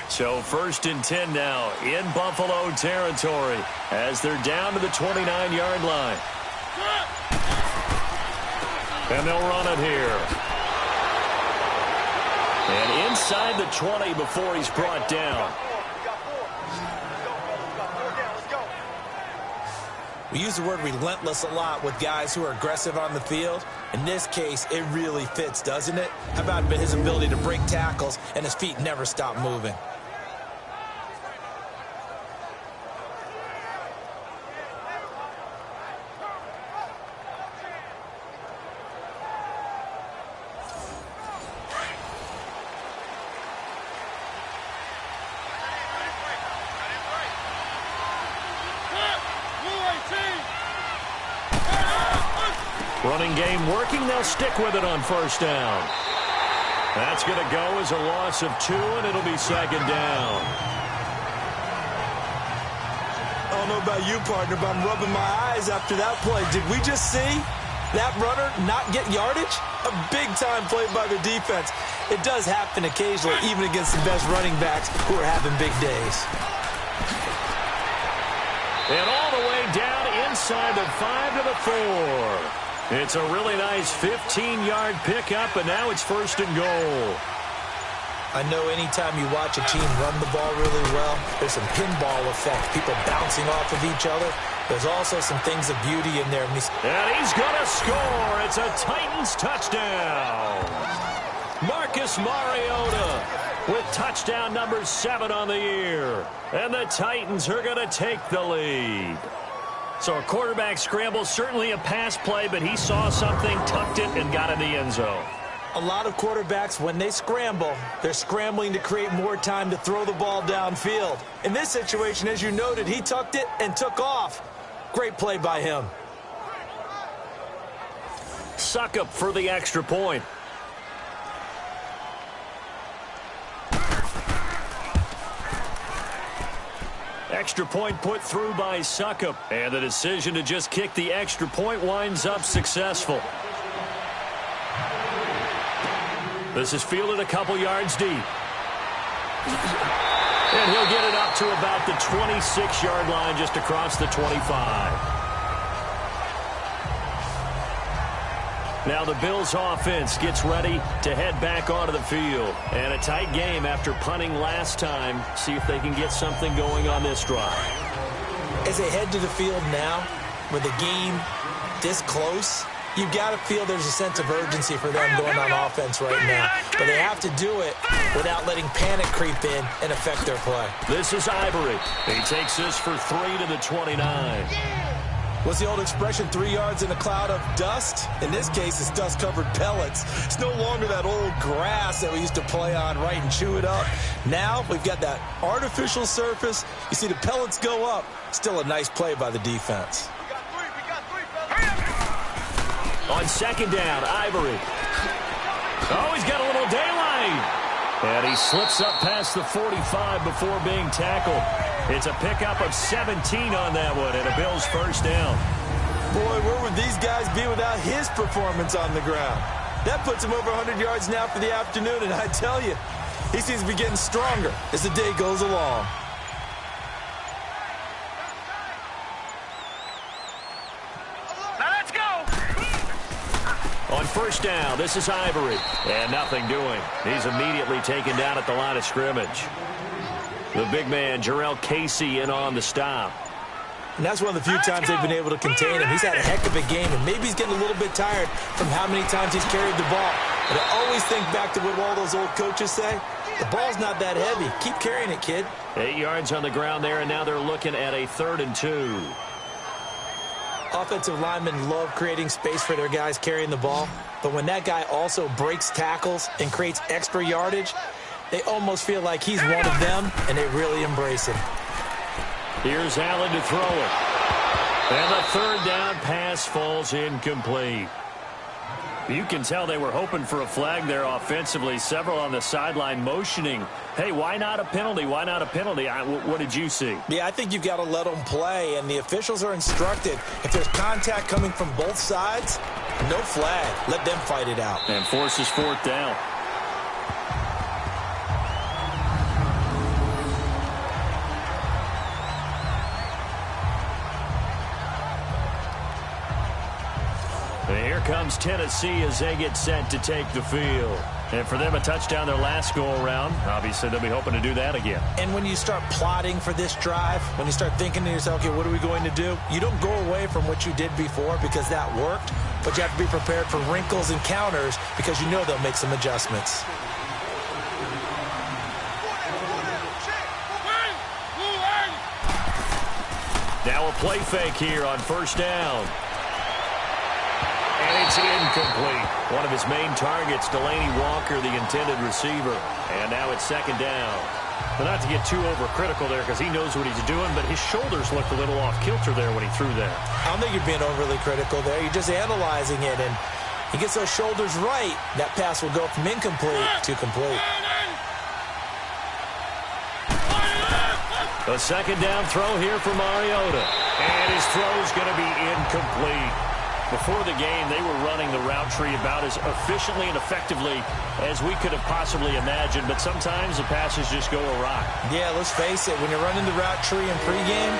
So 1st and 10 now in Buffalo territory as they're down to the 29-yard line. And they'll run it here. And inside the 20 before he's brought down. We use the word relentless a lot with guys who are aggressive on the field. In this case, it really fits, doesn't it? How about his ability to break tackles and his feet never stop moving? Running game working. They'll stick with it on 1st down. That's going to go as a loss of 2, and it'll be 2nd down. I don't know about you, partner, but I'm rubbing my eyes after that play. Did we just see that runner not get yardage? A big-time play by the defense. It does happen occasionally, even against the best running backs who are having big days. And all the way down inside the 5 to the 4. It's a really nice 15-yard pickup, and now it's 1st and goal. I know anytime you watch a team run the ball really well, there's some pinball effect, people bouncing off of each other. There's also some things of beauty in there. And he's going to score. It's a Titans touchdown. Marcus Mariota with touchdown number 7 on the year. And the Titans are going to take the lead. So a quarterback scramble, certainly a pass play, but he saw something, tucked it, and got in the end zone. A lot of quarterbacks, when they scramble, they're scrambling to create more time to throw the ball downfield. In this situation, as you noted, he tucked it and took off. Great play by him. Succop for the extra point. Extra point put through by Succop. And the decision to just kick the extra point winds up successful. This is fielded a couple yards deep. And he'll get it up to about the 26-yard line, just across the 25. Now the Bills offense gets ready to head back onto the field. And a tight game after punting last time. See if they can get something going on this drive. As they head to the field now, with the game this close, you've got to feel there's a sense of urgency for them going on offense right now. But they have to do it without letting panic creep in and affect their play. This is Ivory. He takes this for 3 to the 29. What's the old expression, 3 yards in a cloud of dust? In this case, it's dust-covered pellets. It's no longer that old grass that we used to play on, right, and chew it up. Now we've got that artificial surface. You see the pellets go up. Still a nice play by the defense. On 2nd down, Ivory. Oh, he's got a little daylight. And he slips up past the 45 before being tackled. It's a pickup of 17 on that one, and a Bills 1st down. Boy, where would these guys be without his performance on the ground? That puts him over 100 yards now for the afternoon, and I tell you, he seems to be getting stronger as the day goes along. On 1st down, this is Ivory. And nothing doing. He's immediately taken down at the line of scrimmage. The big man, Jarrell Casey, in on the stop. And that's one of the few times they've been able to contain him. He's had a heck of a game, and maybe he's getting a little bit tired from how many times he's carried the ball. But I always think back to what all those old coaches say. The ball's not that heavy. Keep carrying it, kid. 8 yards on the ground there, and now they're looking at a 3rd and 2. Offensive linemen love creating space for their guys carrying the ball, but when that guy also breaks tackles and creates extra yardage, they almost feel like he's one of them, and they really embrace him. Here's Allen to throw it. And the 3rd down pass falls incomplete. You can tell they were hoping for a flag there offensively. Several on the sideline motioning, hey, why not a penalty? Why not a penalty? What did you see? Yeah, I think you've got to let them play, and the officials are instructed. If there's contact coming from both sides, no flag. Let them fight it out. And forces 4th down. And here comes Tennessee as they get set to take the field. And for them, a touchdown their last go-around. Obviously, they'll be hoping to do that again. And when you start plotting for this drive, when you start thinking to yourself, okay, what are we going to do? You don't go away from what you did before because that worked, but you have to be prepared for wrinkles and counters because you know they'll make some adjustments. Now a play fake here on 1st down. And it's incomplete. One of his main targets, Delaney Walker, the intended receiver. And now it's 2nd down. But not to get too overcritical there because he knows what he's doing, but his shoulders looked a little off kilter there when he threw that. I don't think you're being overly critical there. You're just analyzing it, and he gets those shoulders right. That pass will go from incomplete to complete. A 2nd down throw here for Mariota. And his throw's going to be incomplete. Before the game, they were running the route tree about as efficiently and effectively as we could have possibly imagined, but sometimes the passes just go awry. Yeah, let's face it, when you're running the route tree in pregame,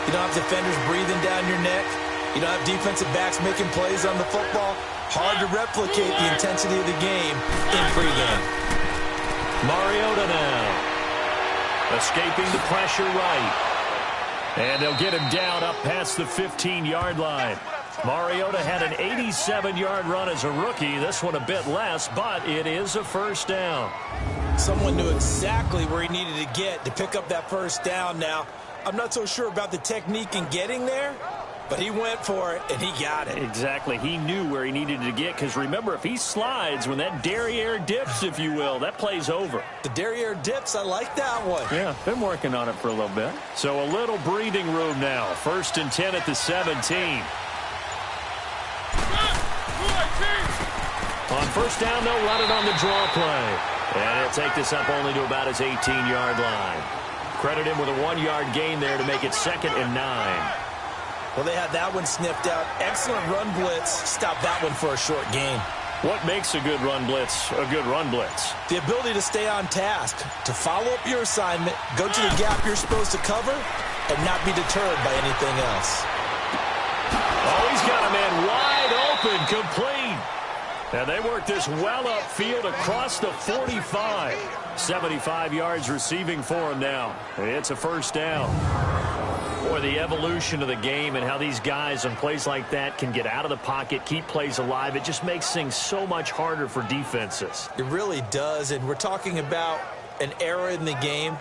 You don't have defenders breathing down your neck. You don't have defensive backs making plays on the football. Hard to replicate the intensity of the game in pregame. Mariota now. Escaping the pressure right. And they'll get him down up past the 15-yard line. Mariota had an 87-yard run as a rookie. This one a bit less, but it is a first down. Someone knew exactly where he needed to get to pick up that first down now. I'm not so sure about the technique in getting there, but he went for it, and he got it. Exactly. He knew where he needed to get, because remember, if he slides, when that derriere dips, if you will, that play's over. The derriere dips, I like that one. Yeah, been working on it for a little bit. So a little breathing room now. 1st and 10 at the 17. On first down, they'll run it on the draw play. And he'll take this up only to about his 18-yard line. Credit him with a 1-yard gain there to make it 2nd and 9. Well, they had that one sniffed out. Excellent run blitz. Stop that one for a short gain. What makes a good run blitz a good run blitz? The ability to stay on task, to follow up your assignment, go to the gap you're supposed to cover, and not be deterred by anything else. Oh, he's got a man wide open, complete. And they work this well upfield across the 45. 75 yards receiving for him now. It's a first down. Boy, the evolution of the game and how these guys on plays like that can get out of the pocket, keep plays alive, it just makes things so much harder for defenses. It really does, and we're talking about an era in the game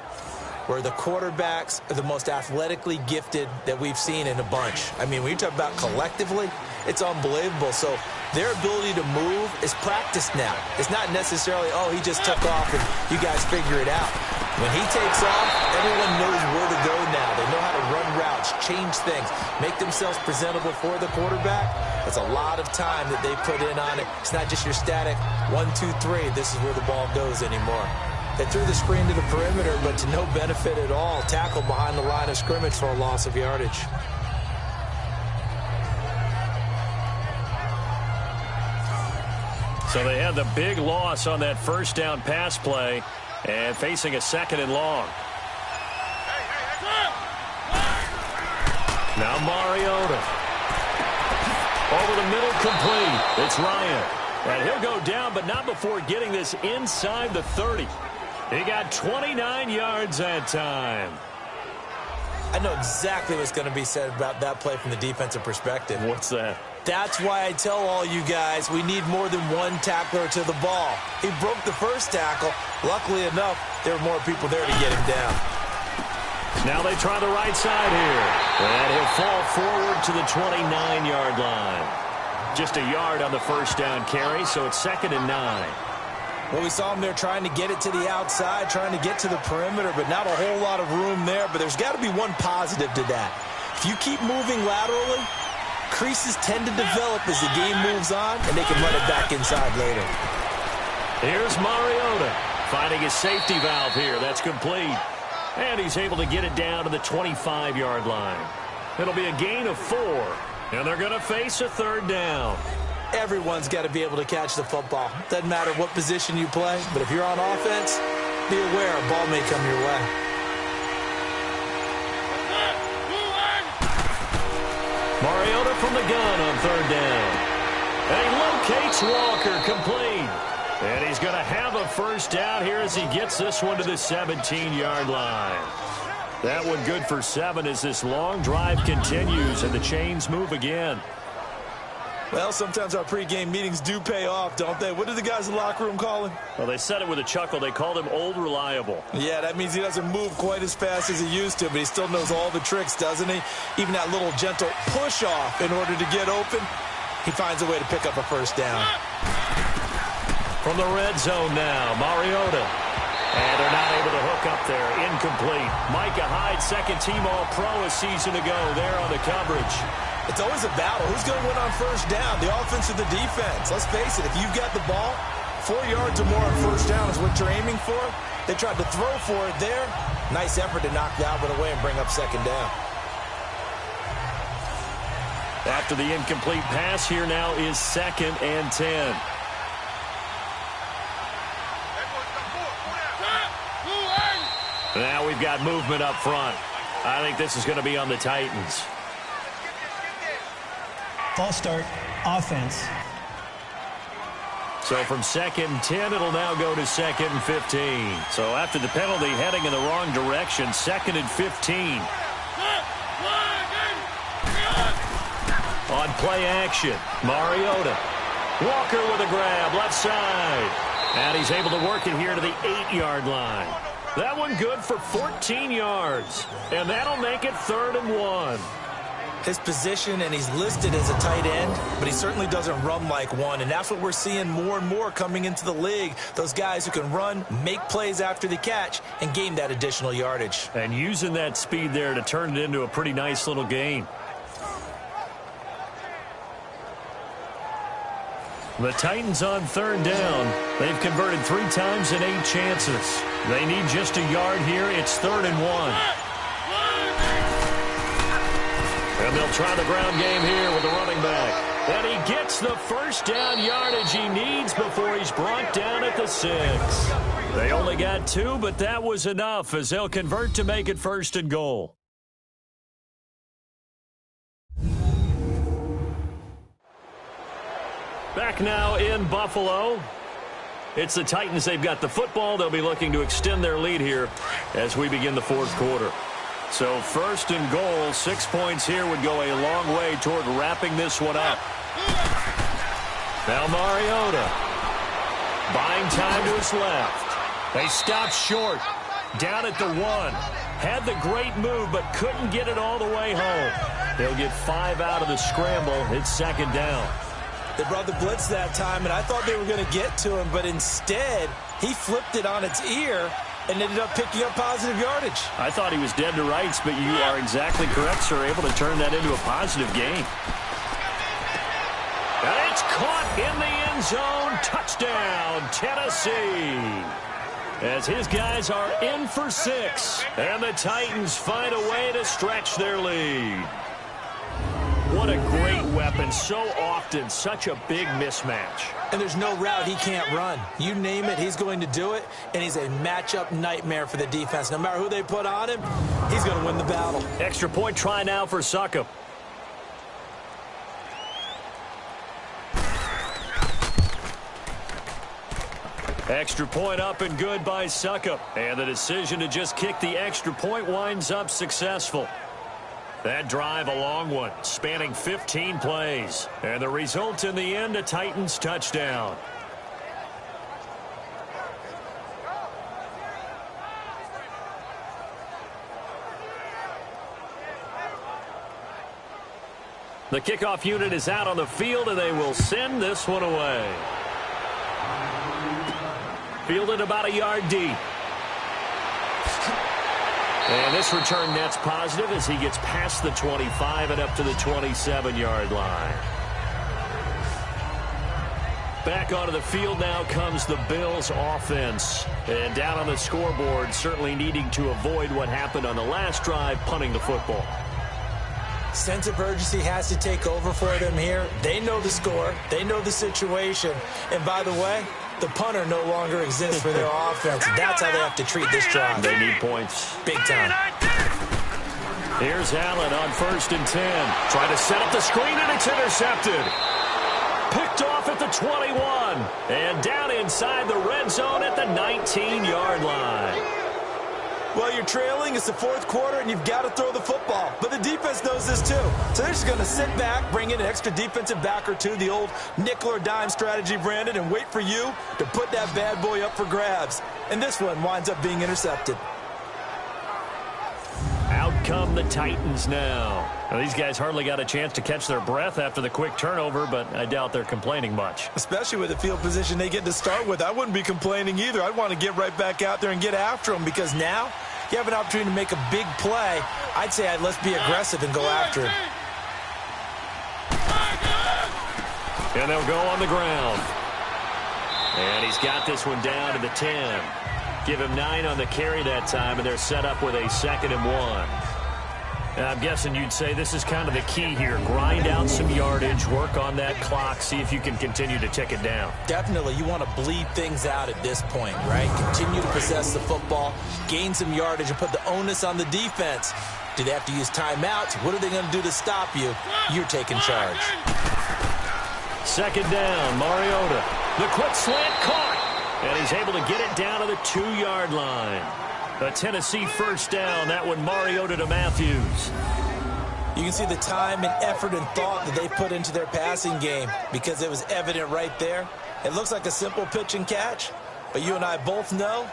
where the quarterbacks are the most athletically gifted that we've seen in a bunch. I mean, when you talk about collectively, it's unbelievable. So their ability to move is practiced now. It's not necessarily, oh, he just took off and you guys figure it out. When he takes off, everyone knows where to go now. They know how to run routes, change things, make themselves presentable for the quarterback. That's a lot of time that they put in on it. It's not just your static 1, 2, 3, this is where the ball goes anymore. They threw the screen to the perimeter, but to no benefit at all. Tackled behind the line of scrimmage for a loss of yardage. So they had the big loss on that first down pass play and facing a 2nd and long. Now Mariota. Over the middle, complete. It's Ryan. And he'll go down, but not before getting this inside the 30. He got 29 yards that time. I know exactly what's going to be said about that play from the defensive perspective. What's that? That's why I tell all you guys we need more than one tackler to the ball. He broke the first tackle. Luckily enough, there were more people there to get him down. Now they try the right side here. And he'll fall forward to the 29-yard line. Just a yard on the first down carry, so it's 2nd and 9. Well, we saw him there trying to get it to the outside, trying to get to the perimeter, but not a whole lot of room there. But there's got to be one positive to that. If you keep moving laterally, creases tend to develop as the game moves on, and they can run it back inside later. Here's Mariota finding his safety valve here. That's complete. And he's able to get it down to the 25-yard line. It'll be a gain of 4, and they're going to face a 3rd down. Everyone's got to be able to catch the football. Doesn't matter what position you play, but if you're on offense, be aware a ball may come your way. Mariota from the gun on 3rd down. And he locates Walker, complete. And he's going to have a first down here as he gets this one to the 17-yard line. That one good for 7 as this long drive continues and the chains move again. Well, sometimes our pregame meetings do pay off, don't they? What do the guys in the locker room call him? Well, they said it with a chuckle. They called him Old Reliable. Yeah, that means he doesn't move quite as fast as he used to, but he still knows all the tricks, doesn't he? Even that little gentle push-off in order to get open, he finds a way to pick up a first down. From the red zone now, Mariota. And they're not able to hook up there. Incomplete. Micah Hyde, second-team All-Pro a season ago there on the coverage. It's always a battle. Who's going to win on first down, the offense or the defense? Let's face it, if you've got the ball, 4 yards or more on first down is what you're aiming for. They tried to throw for it there. Nice effort to knock that one away and bring up 2nd down. After the incomplete pass, here now is 2nd and 10. Now we've got movement up front. I think this is going to be on the Titans. False start, offense. So from 2nd and 10, it'll now go to 2nd and 15. So after the penalty, heading in the wrong direction, 2nd and 15. On play action, Mariota. Walker with a grab, left side. And he's able to work it here to the 8-yard line. That one good for 14 yards. And that'll make it 3rd and 1. His position, and he's listed as a tight end, but he certainly doesn't run like one, and that's what we're seeing more and more coming into the league. Those guys who can run, make plays after the catch, and gain that additional yardage. And using that speed there to turn it into a pretty nice little gain. The Titans on 3rd down. They've converted 3 times in 8 chances. They need just a yard here. It's 3rd and 1. And they'll try the ground game here with the running back. And he gets the first down yardage he needs before he's brought down at the 6. They only got 2, but that was enough as they'll convert to make it 1st and goal. Back now in Buffalo. It's the Titans. They've got the football. They'll be looking to extend their lead here as we begin the 4th quarter. So 1st and goal, 6 points here would go a long way toward wrapping this one up. Now Mariota. Buying time to his left. They stopped short. Down at the 1. Had the great move, but couldn't get it all the way home. They'll get 5 out of the scramble. It's 2nd down. They brought the blitz that time, and I thought they were going to get to him, but instead, he flipped it on its ear and ended up picking up positive yardage. I thought he was dead to rights, but you are exactly correct, sir. Able to turn that into a positive gain. And it's caught in the end zone. Touchdown, Tennessee. As his guys are in for 6. And the Titans find a way to stretch their lead. What a great weapon. So often, such a big mismatch. And there's no route he can't run. You name it, he's going to do it, and he's a matchup nightmare for the defense. No matter who they put on him, he's going to win the battle. Extra point try now for Succop. Extra point up and good by Succop. And the decision to just kick the extra point winds up successful. That drive a long one, spanning 15 plays. And the result in the end, a Titans touchdown. The kickoff unit is out on the field, and they will send this one away. Fielded about a yard deep. And this return net's positive as he gets past the 25 and up to the 27-yard line. Back onto the field now comes the Bills offense. And down on the scoreboard, certainly needing to avoid what happened on the last drive, punting the football. Sense of urgency has to take over for them here. They know the score. They know the situation. And by the way, the punter no longer exists for their offense. That's how they have to treat this drive. They need points. Big time. Here's Allen on 1st and 10. Trying to set up the screen, and it's intercepted. Picked off at the 21. And down inside the red zone at the 19-yard line. Well, you're trailing. It's the 4th quarter, and you've got to throw the football. But the defense knows this, too. So they're just going to sit back, bring in an extra defensive back or two, the old nickel or dime strategy, Brandon, and wait for you to put that bad boy up for grabs. And this one winds up being intercepted. Out come the Titans now. Now, these guys hardly got a chance to catch their breath after the quick turnover, but I doubt they're complaining much. Especially with the field position they get to start with. I wouldn't be complaining either. I'd want to get right back out there and get after them, because now you have an opportunity to make a big play. I'd say let's be aggressive and go after him. And they'll go on the ground. And he's got this one down to the 10. Give him 9 on the carry that time, and they're set up with a 2nd and 1. I'm guessing you'd say this is kind of the key here. Grind out some yardage, work on that clock, see if you can continue to tick it down. Definitely. You want to bleed things out at this point, right? Continue to possess the football, gain some yardage, and put the onus on the defense. Do they have to use timeouts? What are they going to do to stop you? You're taking charge. Second down, Mariota. The quick slant caught, and he's able to get it down to the 2-yard line. A Tennessee first down, that one Mariota to Matthews. You can see the time and effort and thought that they put into their passing game because it was evident right there. It looks like a simple pitch and catch, but you and I both know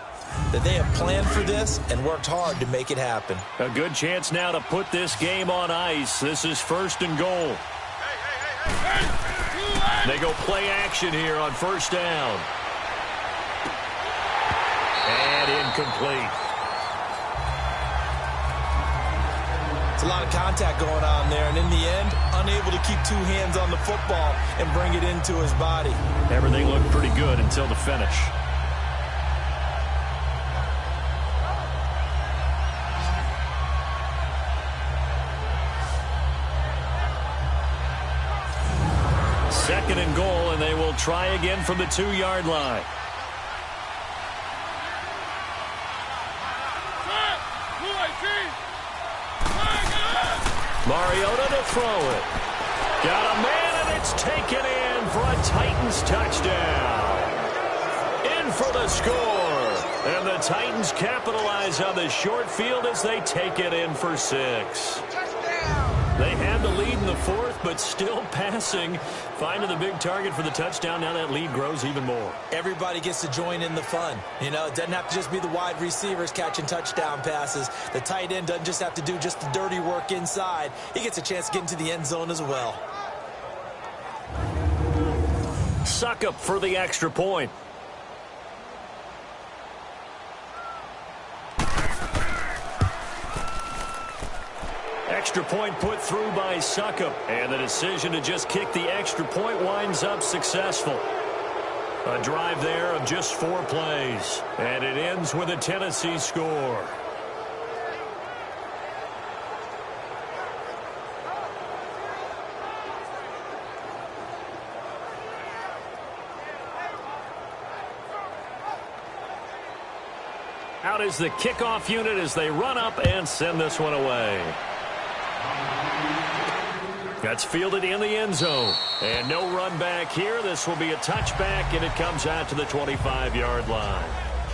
that they have planned for this and worked hard to make it happen. A good chance now to put this game on ice. This is first and goal. They go play action here on first down. And incomplete. It's a lot of contact going on there, and in the end, unable to keep 2 hands on the football and bring it into his body. Everything looked pretty good until the finish. Second and goal, and they will try again from the 2-yard line. Mariota to throw it. Got a man, and it's taken in for a Titans touchdown. In for the score. And the Titans capitalize on the short field as they take it in for 6. They had the lead in the 4th, but still passing. Finding the big target for the touchdown. Now that lead grows even more. Everybody gets to join in the fun. You know, it doesn't have to just be the wide receivers catching touchdown passes. The tight end doesn't just have to do just the dirty work inside. He gets a chance to get into the end zone as well. Succop for the extra point. Extra point put through by Succop. And the decision to just kick the extra point winds up successful. A drive there of just 4 plays. And it ends with a Tennessee score. Out is the kickoff unit as they run up and send this one away. That's fielded in the end zone. And no run back here. This will be a touchback, and it comes out to the 25-yard line.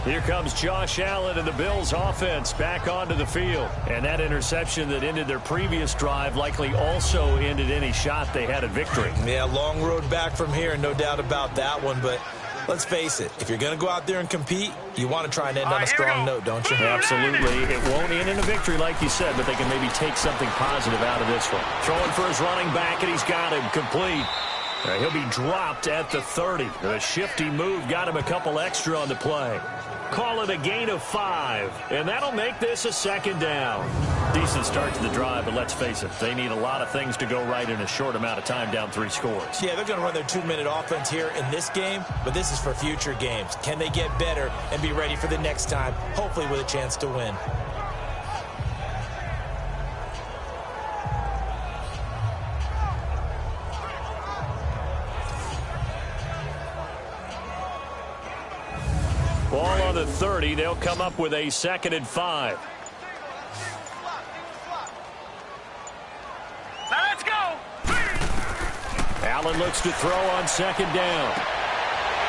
Here comes Josh Allen and the Bills offense back onto the field. And that interception that ended their previous drive likely also ended any shot they had at victory. Yeah, long road back from here, no doubt about that one. But let's face it, if you're going to go out there and compete, you want to try and end on a strong note, don't you? Absolutely. It won't end in a victory like you said, but they can maybe take something positive out of this one. Throwing for his running back, and he's got him complete. He'll be dropped at the 30. A shifty move got him a couple extra on the play. Call it a gain of 5, and that'll make this a second down. Decent start to the drive, but let's face it, they need a lot of things to go right in a short amount of time down 3 scores. Yeah, they're going to run their 2-minute offense here in this game, but this is for future games. Can they get better and be ready for the next time, hopefully with a chance to win? Ball on the 30. They'll come up with a 2nd and 5. Now let's go. Allen looks to throw on 2nd down.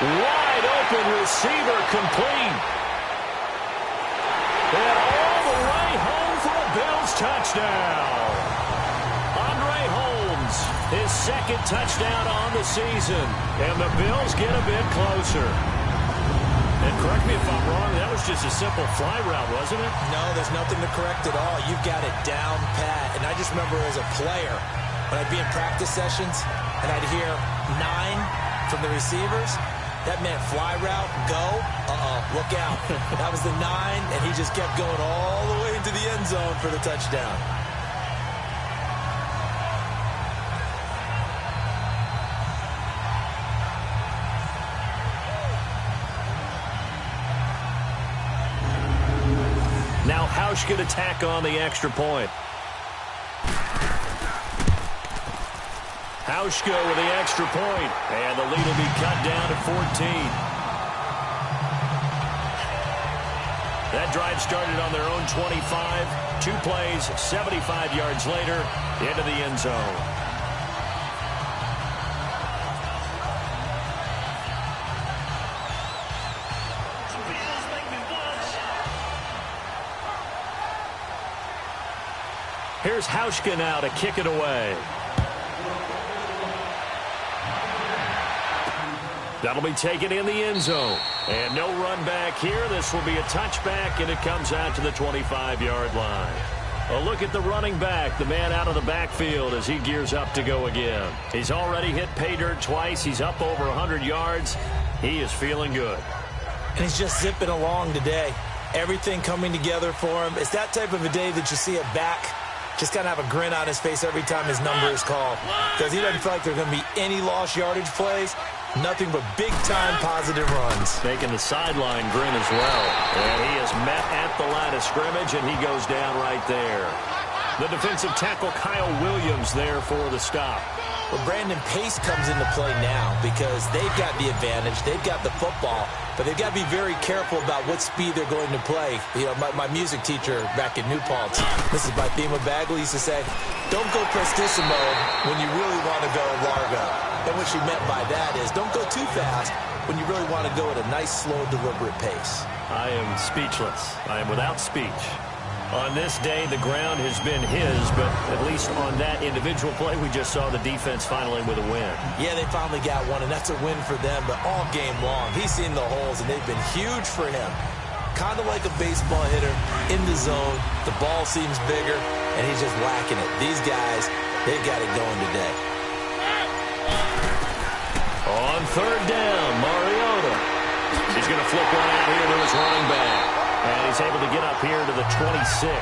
Wide open receiver complete. And all the way home for a Bills touchdown. Andre Holmes, his 2nd touchdown on the season. And the Bills get a bit closer. And correct me if I'm wrong, that was just a simple fly route, wasn't it? No, there's nothing to correct at all. You've got it down pat. And I just remember as a player, when I'd be in practice sessions and I'd hear 9 from the receivers, that meant fly route, go, look out. That was the 9, and he just kept going all the way into the end zone for the touchdown. Now Hausch could attack on the extra point. Hauschka with the extra point, and the lead will be cut down to 14. That drive started on their own 25. 2 plays, 75 yards later, into the end zone. Here's Hauschka now to kick it away. That'll be taken in the end zone. And no run back here. This will be a touchback, and it comes out to the 25-yard line. A look at the running back, the man out of the backfield as he gears up to go again. He's already hit pay dirt twice. He's up over 100 yards. He is feeling good. And he's just zipping along today. Everything coming together for him. It's that type of a day that you see a back just kind of have a grin on his face every time his number is called, because he doesn't feel like there are going to be any lost yardage plays. Nothing but big-time positive runs. Making the sideline grin as well. And he is met at the line of scrimmage, and he goes down right there. The defensive tackle, Kyle Williams, there for the stop. Well, Brandon, pace comes into play now because they've got the advantage. They've got the football, but they've got to be very careful about what speed they're going to play. You know, my music teacher back in New Paltz, this is by Thema Bagley, used to say, don't go prestissimo when you really want to go largo. And what she meant by that is don't go too fast when you really want to go at a nice, slow, deliberate pace. I am speechless. I am without speech. On this day, the ground has been his, but at least on that individual play, we just saw the defense finally with a win. Yeah, they finally got one, and that's a win for them, but all game long, he's seen the holes, and they've been huge for him. Kind of like a baseball hitter in the zone. The ball seems bigger, and he's just whacking it. These guys, they've got it going today. On third down, Mariota. He's going to flip one out here to his running back. And he's able to get up here to the 26.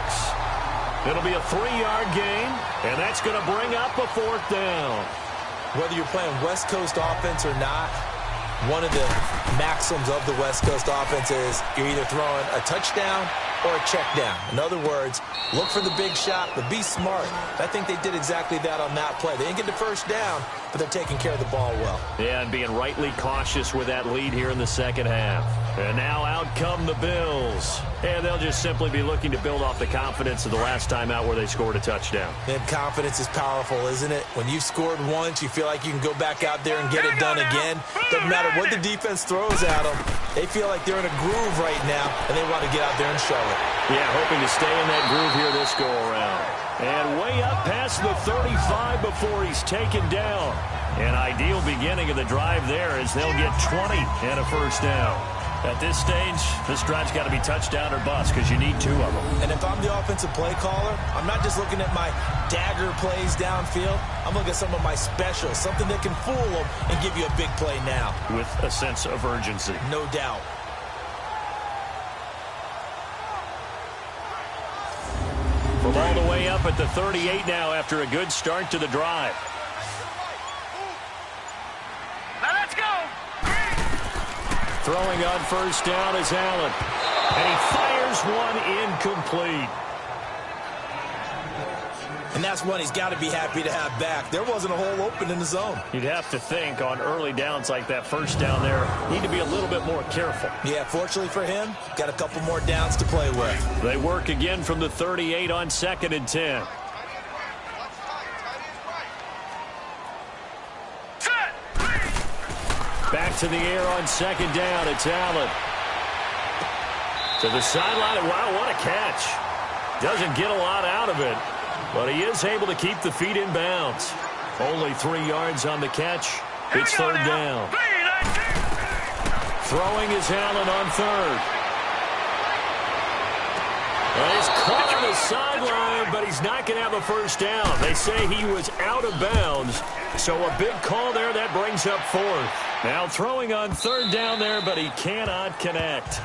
It'll be a 3-yard gain, and that's going to bring up a 4th down. Whether you're playing West Coast offense or not, one of the maxims of the West Coast offense is you're either throwing a touchdown or a check down. In other words, look for the big shot, but be smart. I think they did exactly that on that play. They didn't get the first down, but they're taking care of the ball well. Yeah, and being rightly cautious with that lead here in the second half. And now out come the Bills. And they'll just simply be looking to build off the confidence of the last time out where they scored a touchdown. And confidence is powerful, isn't it? When you've scored once, you feel like you can go back out there and get it done again. Doesn't matter what the defense throws at them. They feel like they're in a groove right now, and they want to get out there and show it. Yeah, hoping to stay in that groove here this go-around. And way up past the 35 before he's taken down. An ideal beginning of the drive there as they'll get 20 and a first down. At this stage, this drive's got to be touchdown or bust because you need 2 of them. And if I'm the offensive play caller, I'm not just looking at my dagger plays downfield. I'm looking at some of my specials, something that can fool them and give you a big play now. With a sense of urgency. No doubt. From all the way up at the 38 now after a good start to the drive. Now let's go. Throwing on first down is Allen. And he fires one incomplete. And that's one he's got to be happy to have back. There wasn't a hole open in the zone. You'd have to think on early downs like that first down there, need to be a little bit more careful. Yeah, fortunately for him, got a couple more downs to play with. They work again from the 38 on 2nd and 10. Back to the air on 2nd down. It's Allen. To the sideline. Wow, what a catch. Doesn't get a lot out of it, but he is able to keep the feet in bounds. Only 3 yards on the catch. It's third down. Throwing is Allen on third. Well, he's caught on the sideline, but he's not going to have a first down. They say he was out of bounds, so a big call there that brings up 4th. Now throwing on third down there, but he cannot connect.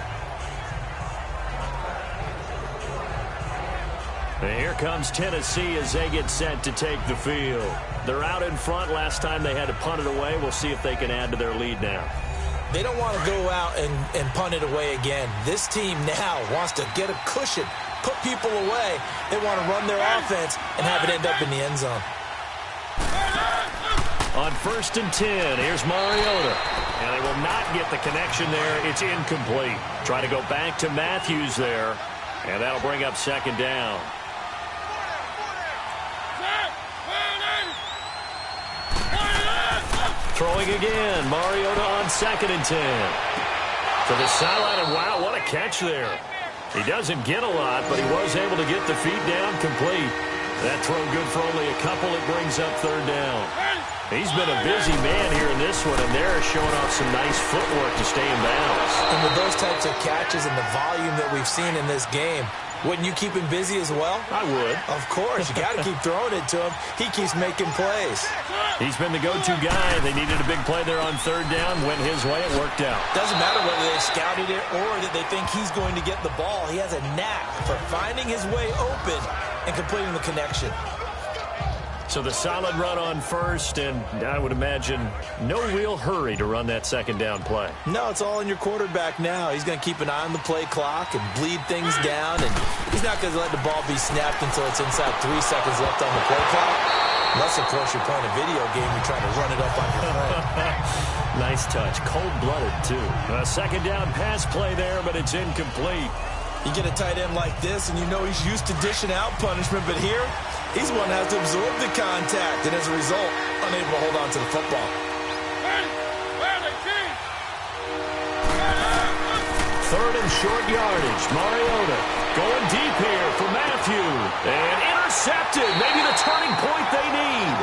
And here comes Tennessee as they get set to take the field. They're out in front. Last time they had to punt it away. We'll see if they can add to their lead now. They don't want to go out and punt it away again. This team now wants to get a cushion, put people away. They want to run their offense and have it end up in the end zone. On 1st and 10, here's Mariota. And they will not get the connection there. It's incomplete. Try to go back to Matthews there. And that'll bring up 2nd down. Throwing again. Mariota on 2nd and 10. To the sideline, and wow, what a catch there. He doesn't get a lot, but he was able to get the feet down complete. That throw good for only a couple. It brings up 3rd down. He's been a busy man here in this one, and they're showing off some nice footwork to stay in bounds. And with those types of catches and the volume that we've seen in this game, wouldn't you keep him busy as well? I would. Of course. You got to keep throwing it to him. He keeps making plays. He's been the go-to guy. They needed a big play there on 3rd down. Went his way. It worked out. Doesn't matter whether they scouted it or that they think he's going to get the ball. He has a knack for finding his way open and completing the connection. So the solid run on 1st, and I would imagine no real hurry to run that 2nd down play. No, it's all in your quarterback now. He's going to keep an eye on the play clock and bleed things down, and he's not going to let the ball be snapped until it's inside 3 seconds left on the play clock. Unless, of course, you're playing a video game, you're trying to run it up on your friend. Nice touch. Cold-blooded, too. A 2nd down pass play there, but it's incomplete. You get a tight end like this, and you know he's used to dishing out punishment, but here, he's one that has to absorb the contact, and as a result, unable to hold on to the football. 3rd and short yardage. Mariota going deep here for Matthew. And intercepted. Maybe the turning point they need.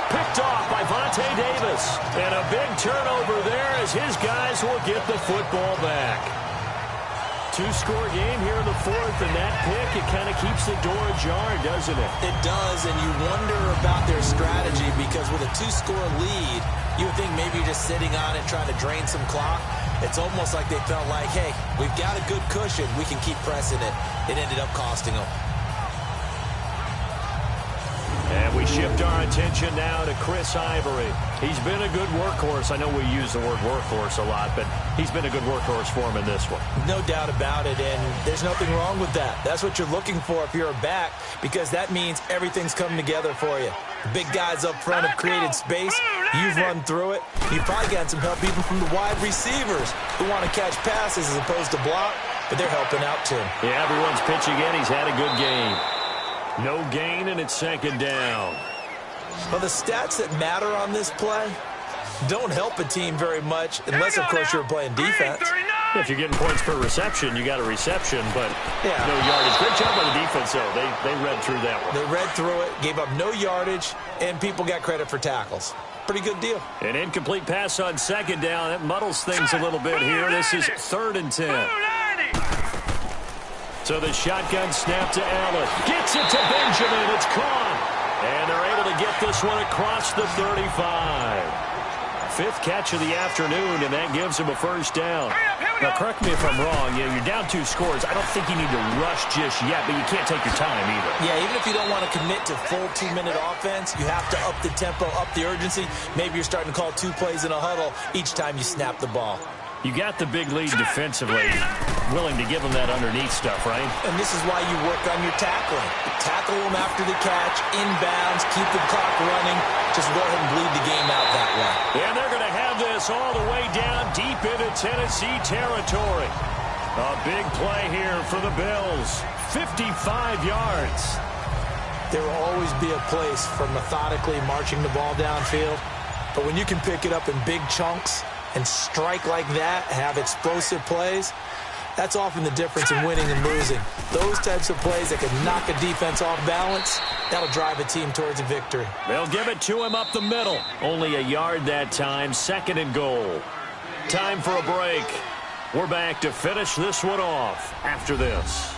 Picked off by Vontae Davis. And a big turnover there as his guys will get the football back. 2-score game here in the 4th, and that pick, it kind of keeps the door ajar, doesn't it? It does, and you wonder about their strategy because with a 2-score lead, you would think maybe you're just sitting on it trying to drain some clock. It's almost like they felt like, hey, we've got a good cushion. We can keep pressing it. It ended up costing them. And we shift our attention now to Chris Ivory. He's been a good workhorse. I know we use the word workhorse a lot, but he's been a good workhorse for him in this one. No doubt about it, and there's nothing wrong with that. That's what you're looking for if you're a back, because that means everything's coming together for you. The big guys up front have created space. You've run through it. You've probably gotten some help even from the wide receivers who want to catch passes as opposed to block, but they're helping out too. Yeah, everyone's pitching in. He's had a good game. No gain, and it's 2nd down. Well, the stats that matter on this play don't help a team very much unless, of course, you're playing defense. If you're getting points per reception, you got a reception, but yeah, no yardage. Great job by the defense, though. They read through that one. They read through it, gave up no yardage, and people got credit for tackles. Pretty good deal. An incomplete pass on 2nd down. That muddles things a little bit here. This is 3rd and 10. So the shotgun snap to Allen. Gets it to Benjamin. It's caught. And they're able to get this one across the 35. 5th catch of the afternoon, and that gives him a 1st down. Now, correct me if I'm wrong. You're down 2 scores. I don't think you need to rush just yet, but you can't take your time either. Yeah, even if you don't want to commit to full 2-minute offense, you have to up the tempo, up the urgency. Maybe you're starting to call 2 plays in a huddle each time you snap the ball. You got the big lead defensively. Willing to give them that underneath stuff, right? And this is why you work on your tackling. Tackle them after the catch, inbounds, keep the clock running. Just go ahead and bleed the game out that way. And they're going to have this all the way down deep into Tennessee territory. A big play here for the Bills. 55 yards. There will always be a place for methodically marching the ball downfield. But when you can pick it up in big chunks and strike like that, have explosive plays, that's often the difference in winning and losing. Those types of plays that can knock a defense off balance, that'll drive a team towards a victory. They'll give it to him up the middle. Only a yard that time, 2nd and goal. Time for a break. We're back to finish this one off after this.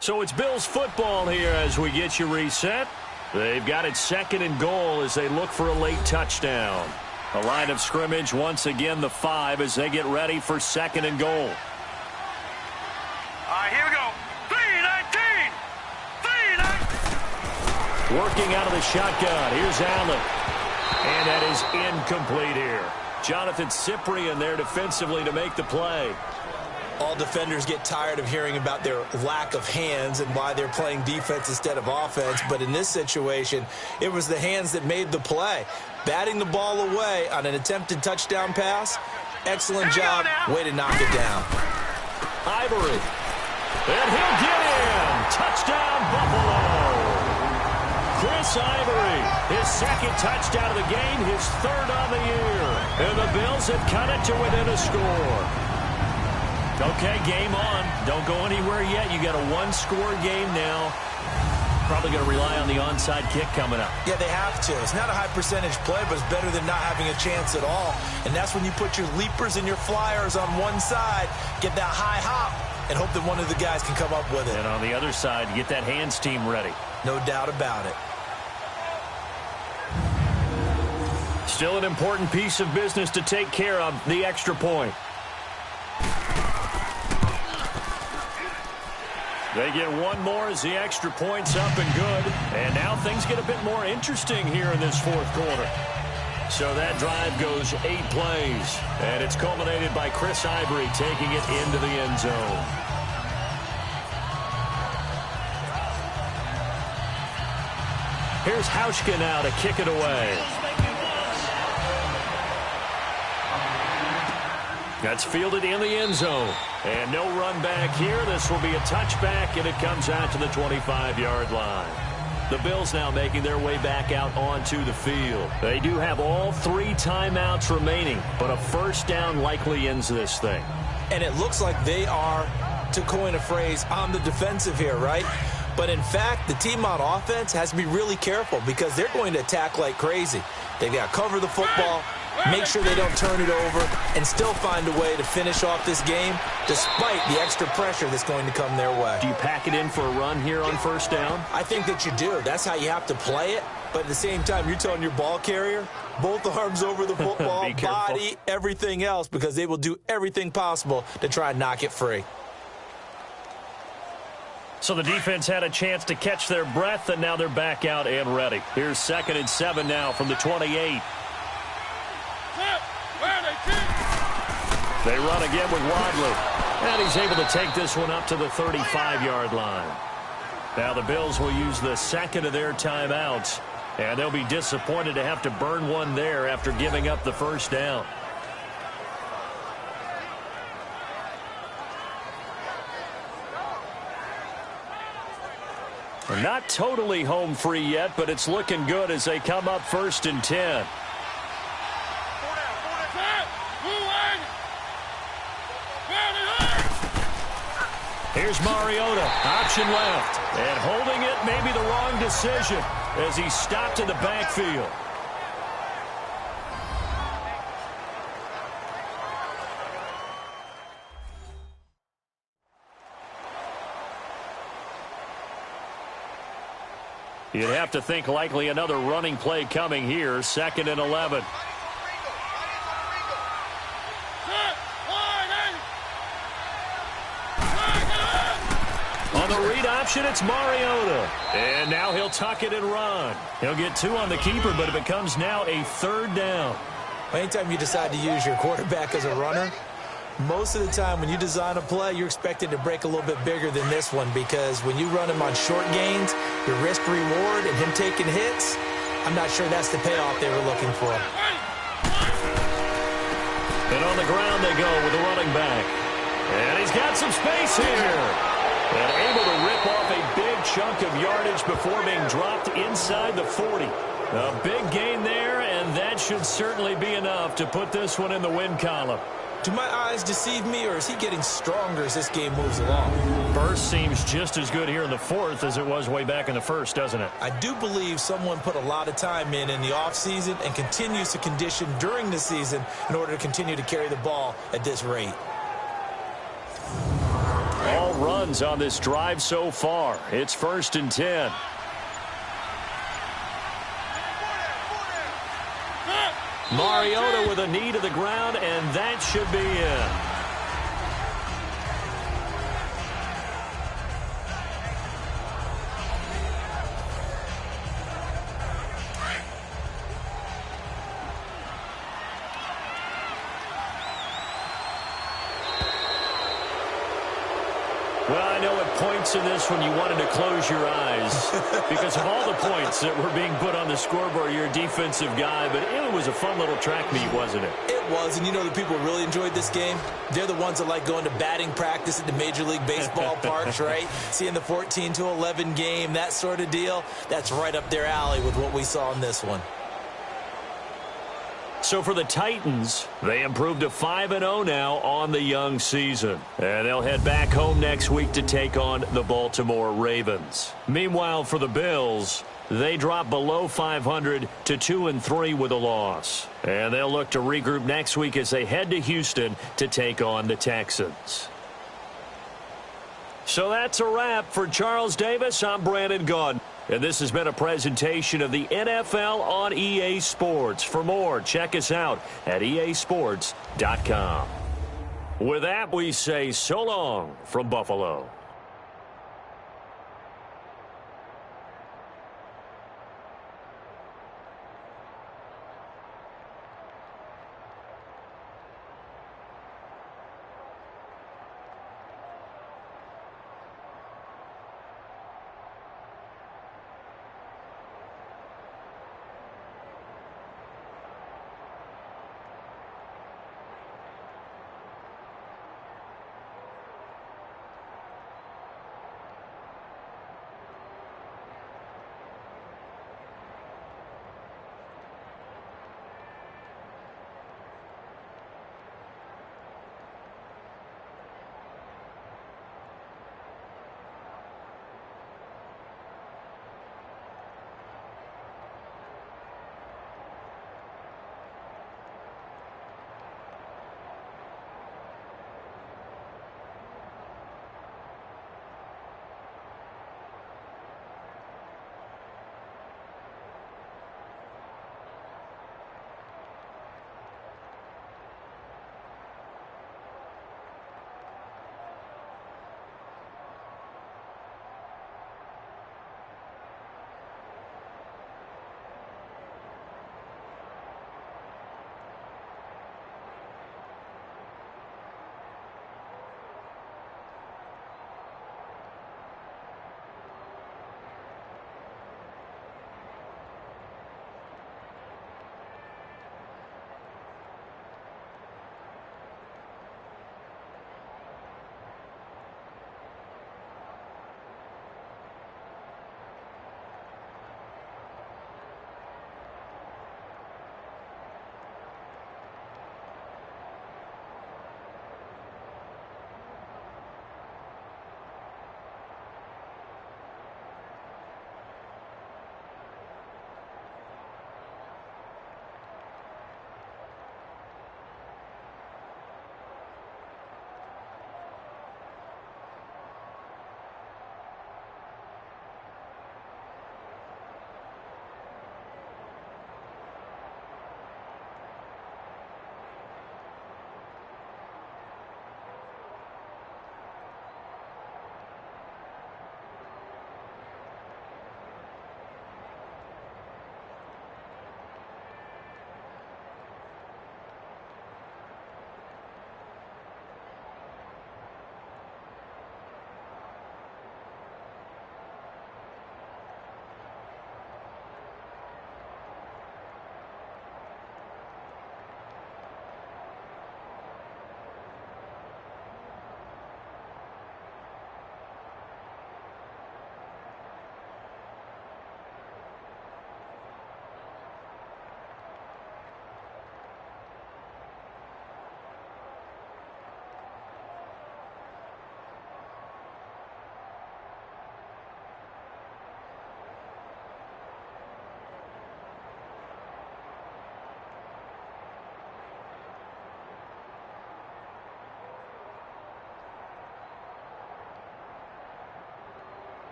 So it's Bills football here as we get you reset. They've got it 2nd and goal as they look for a late touchdown. A line of scrimmage once again the 5 as they get ready for 2nd and goal. All right, here we go. 3-19. 3-19. Working out of the shotgun. Here's Allen. And that is incomplete here. Jonathan Cyprien there defensively to make the play. All defenders get tired of hearing about their lack of hands and why they're playing defense instead of offense. But in this situation, it was the hands that made the play. Batting the ball away on an attempted touchdown pass. Excellent job. Way to knock it down. Ivory. And he'll get in. Touchdown, Buffalo. Chris Ivory, his second touchdown of the game, his third on the year. And the Bills have cut it to within a score. Okay, game on. Don't go anywhere yet. You got a one-score game now. Probably going to rely on the onside kick coming up. Yeah, they have to. It's not a high percentage play, but it's better than not having a chance at all. And that's when you put your leapers and your flyers on one side, get that high hop, and hope that one of the guys can come up with it. And on the other side, get that hands team ready. No doubt about it. Still an important piece of business to take care of, the extra point. They get one more as the extra point's up and good. And now things get a bit more interesting here in this fourth quarter. So that drive goes 8 plays. And it's culminated by Chris Ivory taking it into the end zone. Here's Hauschka now to kick it away. That's fielded in the end zone. And no run back here. This will be a touchback, and it comes out to the 25-yard line. The Bills now making their way back out onto the field. They do have all 3 timeouts remaining, but a first down likely ends this thing. And it looks like they are, to coin a phrase, on the defensive here, right? But in fact, the team on offense has to be really careful because they're going to attack like crazy. They've got to cover the football, make sure they don't turn it over, and still find a way to finish off this game despite the extra pressure that's going to come their way. Do you pack it in for a run here on first down? I think that you do. That's how you have to play it. But at the same time, you're telling your ball carrier, both arms over the football, body, everything else, because they will do everything possible to try and knock it free. So the defense had a chance to catch their breath, and now they're back out and ready. Here's 2nd and 7 now from the 28. They run again with Wadley. And he's able to take this one up to the 35-yard line. Now the Bills will use the second of their timeouts. And they'll be disappointed to have to burn one there after giving up the first down. They're not totally home free yet, but it's looking good as they come up 1st and 10. Here's Mariota, option left, and holding it may be the wrong decision as he stopped in the backfield. You'd have to think likely another running play coming here, 2nd and 11. On the read option, it's Mariota. And now he'll tuck it and run. He'll get 2 on the keeper, but it becomes now a 3rd down. Anytime you decide to use your quarterback as a runner, most of the time when you design a play, you're expected to break a little bit bigger than this one because when you run him on short gains, your risk-reward and him taking hits, I'm not sure that's the payoff they were looking for. And on the ground they go with the running back. And he's got some space here. And able to rip off a big chunk of yardage before being dropped inside the 40. A big gain there, and that should certainly be enough to put this one in the win column. Do my eyes deceive me, or is he getting stronger as this game moves along? Burst seems just as good here in the 4th as it was way back in the 1st, doesn't it? I do believe someone put a lot of time in the offseason and continues to condition during the season in order to continue to carry the ball at this rate. All runs on this drive so far. It's 1st and 10. Mariota with a knee to the ground, and that should be in. guess in this one you wanted to close your eyes because of all the points that were being put on the scoreboard. You're a defensive guy, but it was a fun little track meet, wasn't it? It was, and you know the people who really enjoyed this game? They're the ones that like going to batting practice at the Major League Baseball parks, right? Seeing the 14-11 game, that sort of deal. That's right up their alley with what we saw in this one. So for the Titans, they improved to 5-0 now on the young season. And they'll head back home next week to take on the Baltimore Ravens. Meanwhile, for the Bills, they drop below 500 to 2-3 with a loss. And they'll look to regroup next week as they head to Houston to take on the Texans. So that's a wrap. For Charles Davis, I'm Brandon Gaudin. And this has been a presentation of the NFL on EA Sports. For more, check us out at easports.com. With that, we say so long from Buffalo.